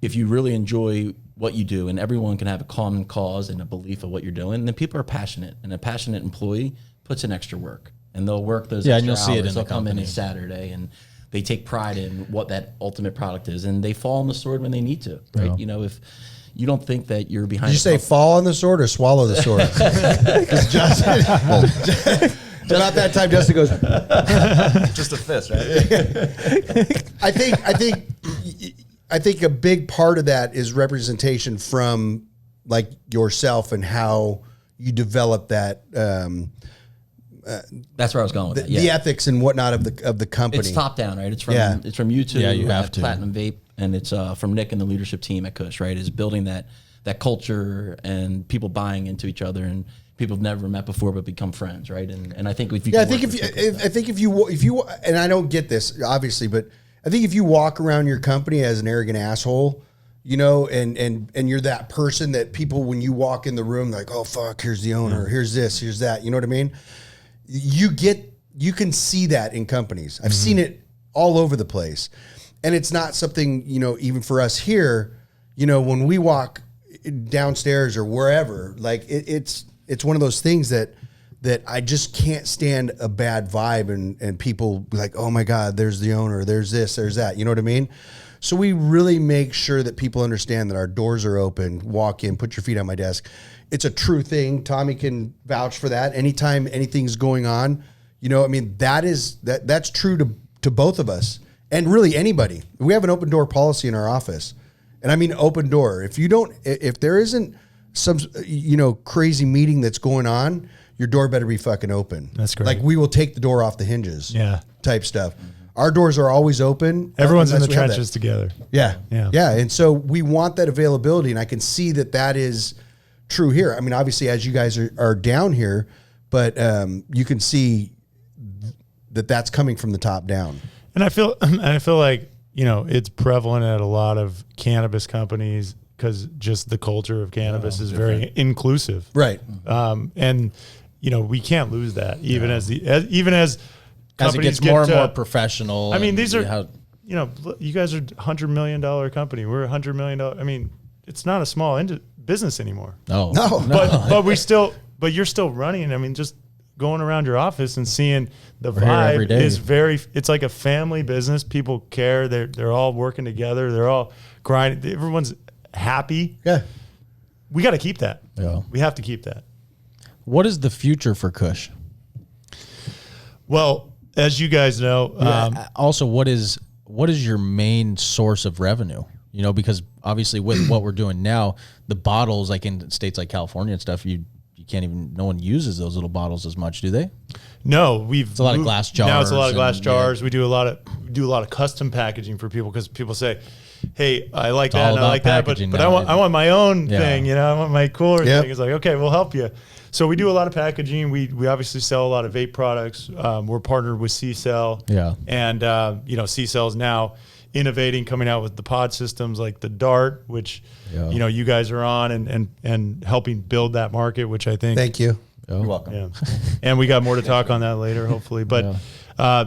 if you really enjoy what you do, and everyone can have a common cause and a belief of what you're doing, then people are passionate, and a passionate employee puts in extra work, and they'll work those extra and you'll hours. see it in They'll the come in company. a Saturday, and they take pride in what that ultimate product is, and they fall on the sword when they need to, right? If you don't think that you're behind, Did you say fall on the sword or swallow the sword? 'Cause Justin, about that time, Justin goes, Just a fist, right? I think a big part of that is representation from like yourself and how you develop that, that's where I was going with it. the ethics and whatnot of the company. It's top down, right? It's from YouTube. Yeah, you have at to. Platinum Vape, and it's from Nick and the leadership team at Kush, right? Is building that culture and people buying into each other, and people have never met before but become friends, right? And I think if you I think if you and I don't get this obviously, but I think if you walk around your company as an arrogant asshole, and you're that person that people, when you walk in the room, like, oh fuck, here's the owner, here's this, here's that, you know what I mean? You can see that in companies. I've seen it all over the place, and it's not something, even for us here, when we walk downstairs or wherever, like it's one of those things that I just can't stand a bad vibe, and people be like, oh my God, there's the owner, there's this, there's that. You know what I mean? So we really make sure that people understand that our doors are open. Walk in, put your feet on my desk. It's a true thing. Tommy can vouch for that. Anytime anything's going on, that's true to both of us, and really anybody. We have an open door policy in our office, and I mean open door. If there isn't some crazy meeting that's going on, your door better be fucking open. That's great. Like, we will take the door off the hinges. Type stuff. Our doors are always open. Everyone's in the unless we have trenches together. Yeah. Yeah. And so we want that availability, and I can see that is true here. I mean, obviously, as you guys are down here, but you can see that's coming from the top down. And I feel like, it's prevalent at a lot of cannabis companies, because just the culture of cannabis is very inclusive. Right. And we can't lose that, even as as it companies gets more and get, more professional. I mean, these are, how, you guys are $100 million company. We're $100 million. I mean, it's not a small business anymore. No. But you're still running. I mean, just going around your office and seeing the We're here every vibe day. is it's like a family business. People care. They're all working together. They're all grinding. Everyone's happy. Yeah. We got to keep that. Yeah. We have to keep that. what is the future for Kush? Well, as you guys know, Also, what is your main source of revenue? Because obviously with what we're doing now, the bottles, like in states like California and stuff, you can't even, no one uses those little bottles as much, do they? no, It's a lot of glass jars. Now it's a lot of glass and, jars. We do a lot of custom packaging for people, because people say, "Hey, I like that all and I about like that, but packaging I now. want my own Yeah. thing. I want my cooler Yep. thing." It's like, okay, we'll help you. So we do a lot of packaging. We obviously sell a lot of vape products. We're partnered with C-Cell. Yeah. And C-Cell's now innovating, coming out with the pod systems like the Dart, which you guys are on and helping build that market, which I think. Thank you. You're welcome. Yeah. And we got more to talk on that later, hopefully. But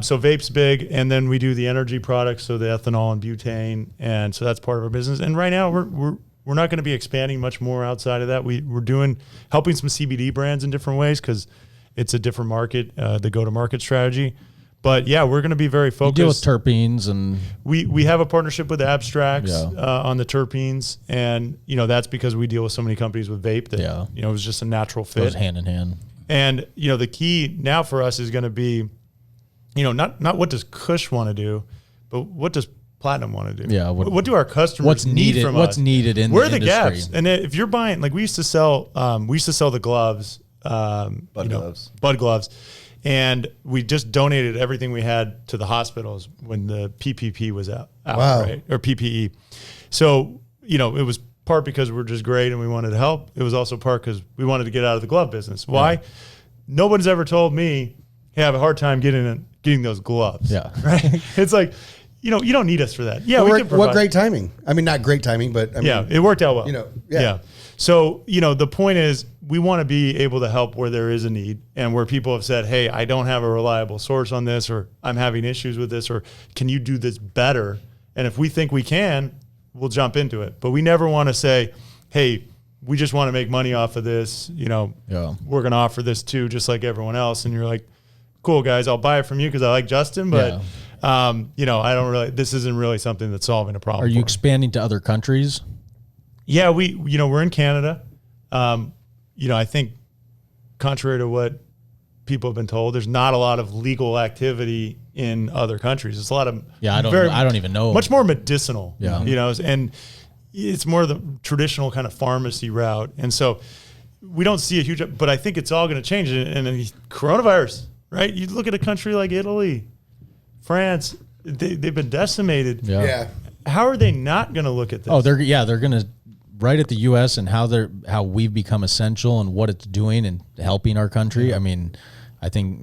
so vape's big, and then we do the energy products, so the ethanol and butane, and so that's part of our business. And right now we're not going to be expanding much more outside of that. We're doing helping some CBD brands in different ways because it's a different market, the go-to-market strategy. But yeah, we're going to be very focused. You deal with terpenes, and we have a partnership with Abstracts on the terpenes, and that's because we deal with so many companies with vape that it was just a natural fit. goes hand in hand. And the key now for us is going to be, not what does Kush want to do, but what does Platinum want to do? Yeah. What do our customers what's need needed, from what's us? needed in Where the are the industry? gaps? And if you're buying, like we used to sell the gloves, Bud gloves. And we just donated everything we had to the hospitals when the PPP was out, Wow. right? Or PPE. So, it was part because we're just great and we wanted to help. It was also part because we wanted to get out of the glove business. Why? Yeah. Nobody's ever told me, hey, I have a hard time getting those gloves. Yeah. Right? It's like, you don't need us for that. Yeah, we can provide. What great timing. I mean, not great timing, but I mean, it worked out well. Yeah. So, the point is we want to be able to help where there is a need and where people have said, hey, I don't have a reliable source on this, or I'm having issues with this, or can you do this better? And if we think we can, we'll jump into it. But we never want to say, hey, we just want to make money off of this. We're going to offer this too, just like everyone else. And you're like, cool, guys, I'll buy it from you because I like Justin, but I don't really, this isn't really something that's solving a problem. Are you expanding to other countries? Yeah, we're in Canada. I think contrary to what people have been told, there's not a lot of legal activity in other countries. It's a lot of I don't even know. Much more medicinal. Yeah. And it's more the traditional kind of pharmacy route. And so we don't see a huge, but I think it's all going to change. And coronavirus, right? You look at a country like Italy, France, they've been decimated. yeah. How are they not going to look at this? Oh, they're going to right at the U.S. and how we've become essential and what it's doing and helping our country. I mean, I think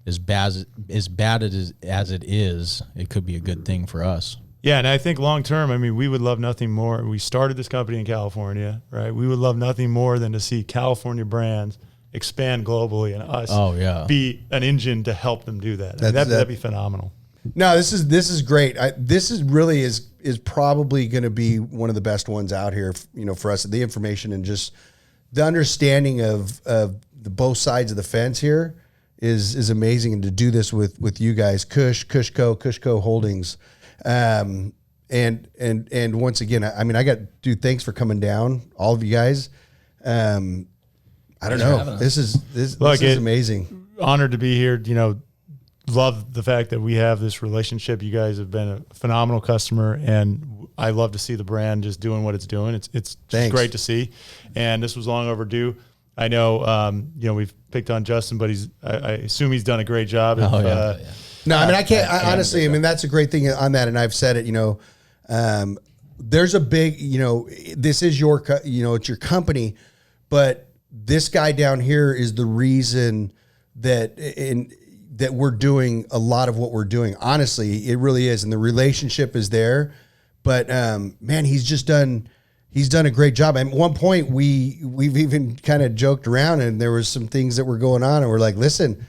as bad as it is, it could be a good thing for us. Yeah, and I think long term, I mean, we would love nothing more. We started this company in California, right? We would love nothing more than to see California brands expand globally and us be an engine to help them do that. That'd be phenomenal. No, this is great. This is really is probably going to be one of the best ones out here. For us, the information and just the understanding of the both sides of the fence here is amazing. And to do this with you guys, KushCo Holdings, and once again, I mean, I got thanks for coming down, all of you guys. I don't know. This is amazing. Honored to be here. Love the fact that we have this relationship. You guys have been a phenomenal customer, and I love to see the brand just doing what it's doing. It's just great to see, and this was long overdue. I know, we've picked on Justin, but I assume he's done a great job. No, I mean, I can't. Honestly, I mean, that's a great thing on that, and I've said it. There's a big, this is your, it's your company, but this guy down here is the reason that that we're doing a lot of what we're doing. Honestly, it really is. And the relationship is there, but, man, he's done a great job. At one point we've even kind of joked around, and there was some things that were going on, and we're like, listen,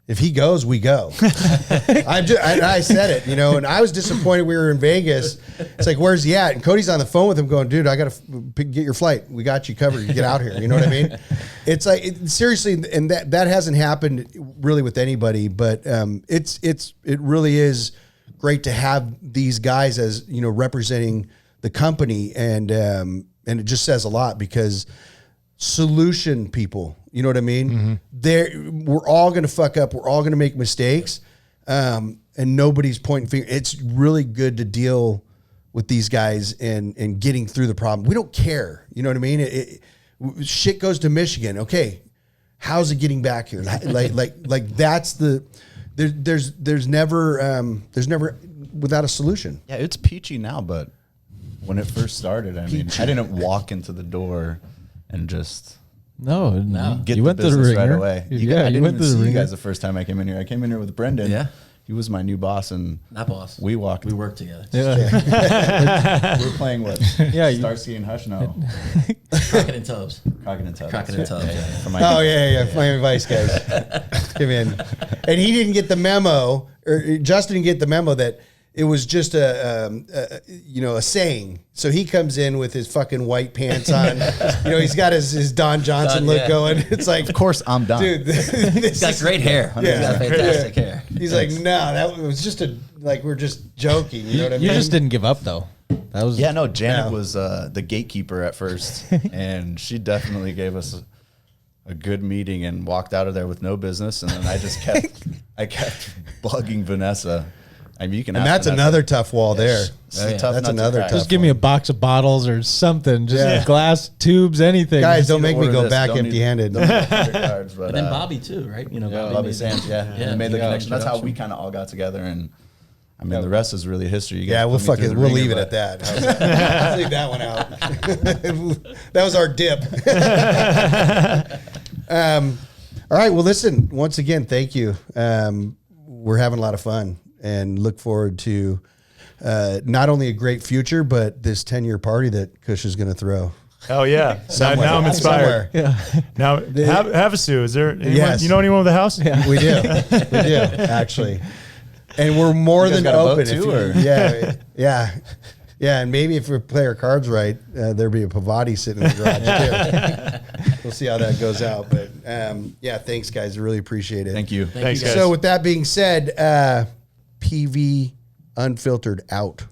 if he goes, we go. I said it, and I was disappointed. We were in Vegas. It's like, where's he at? And Cody's on the phone with him going, dude, I got to get your flight. We got you covered. You get out here. You know what I mean? It's like, seriously, and that hasn't happened really with anybody, but it really is great to have these guys as, representing the company. And it just says a lot, because solution people, you know what I mean? Mm-hmm. We're all going to fuck up. We're all going to make mistakes. And nobody's pointing fingers. It's really good to deal with these guys and getting through the problem. We don't care. You know what I mean? Shit goes to Michigan. Okay. How's it getting back here? Like that's there's never without a solution. Yeah. It's peachy now, but when it first started, I mean, I didn't walk into the door and just no. Get you the went to the business ringer right away. I didn't went even to the see you ringer. guys the first time I came in here. I came in here with Brendan. Yeah. he was my new boss, and Not boss. we walked. We work together. Yeah. We were playing what? Yeah, Starsky and Hush. No, Crockett and Tubbs. Crockett and Tubbs. Crockett and Tubbs, yeah. For my Oh yeah, Miami Vice guys, come in. And he didn't get the memo, or Justin didn't get the memo that it was just a saying. So he comes in with his fucking white pants on. He's got his Don Johnson look yeah. going. It's like, Of course, I'm done. dude, He's got great hair. He's got fantastic hair. He's like, no, that was just we're just joking. You know what I mean? You just didn't give up though. That was Yeah, no, Janet No. was the gatekeeper at first, and she definitely gave us a good meeting and walked out of there with no business. And then I just kept bugging Vanessa. I mean, you can. And ask that's Vanessa. another tough wall there. She's Oh, yeah. a tough That's nut to another crack. tough just give me a box of bottles or something, just Yeah. glass tubes, anything. Guys, don't Need to make me order go this. back Don't need- empty-handed. don't need $100, but, And then Bobby too, right? Bobby made- Sands, yeah. We made the Yeah, connection. That's how we introduction. kind of all got together, and I mean, the rest is really history. You guys Yeah, put we'll me through the we'll ringer, leave it but- at that. How's that? Let's leave that one out. That was our dip. All right. Well, listen. Once again, thank you. We're having a lot of fun and look forward to not only a great future, but this 10-year party that Kush is going to throw. Oh yeah. Now I'm inspired. Somewhere. Now, Havasu, is there anyone, Yes. you know anyone with a house? Yeah. We do. We do, actually. And we're more You guys than got a boat open. too, or? Yeah. And maybe if we play our cards right, there'll be a Pavati sitting in the garage too. We'll see how that goes out. But yeah, thanks guys. I really appreciate it. Thank you. Thanks, guys. So with that being said, PV Unfiltered out.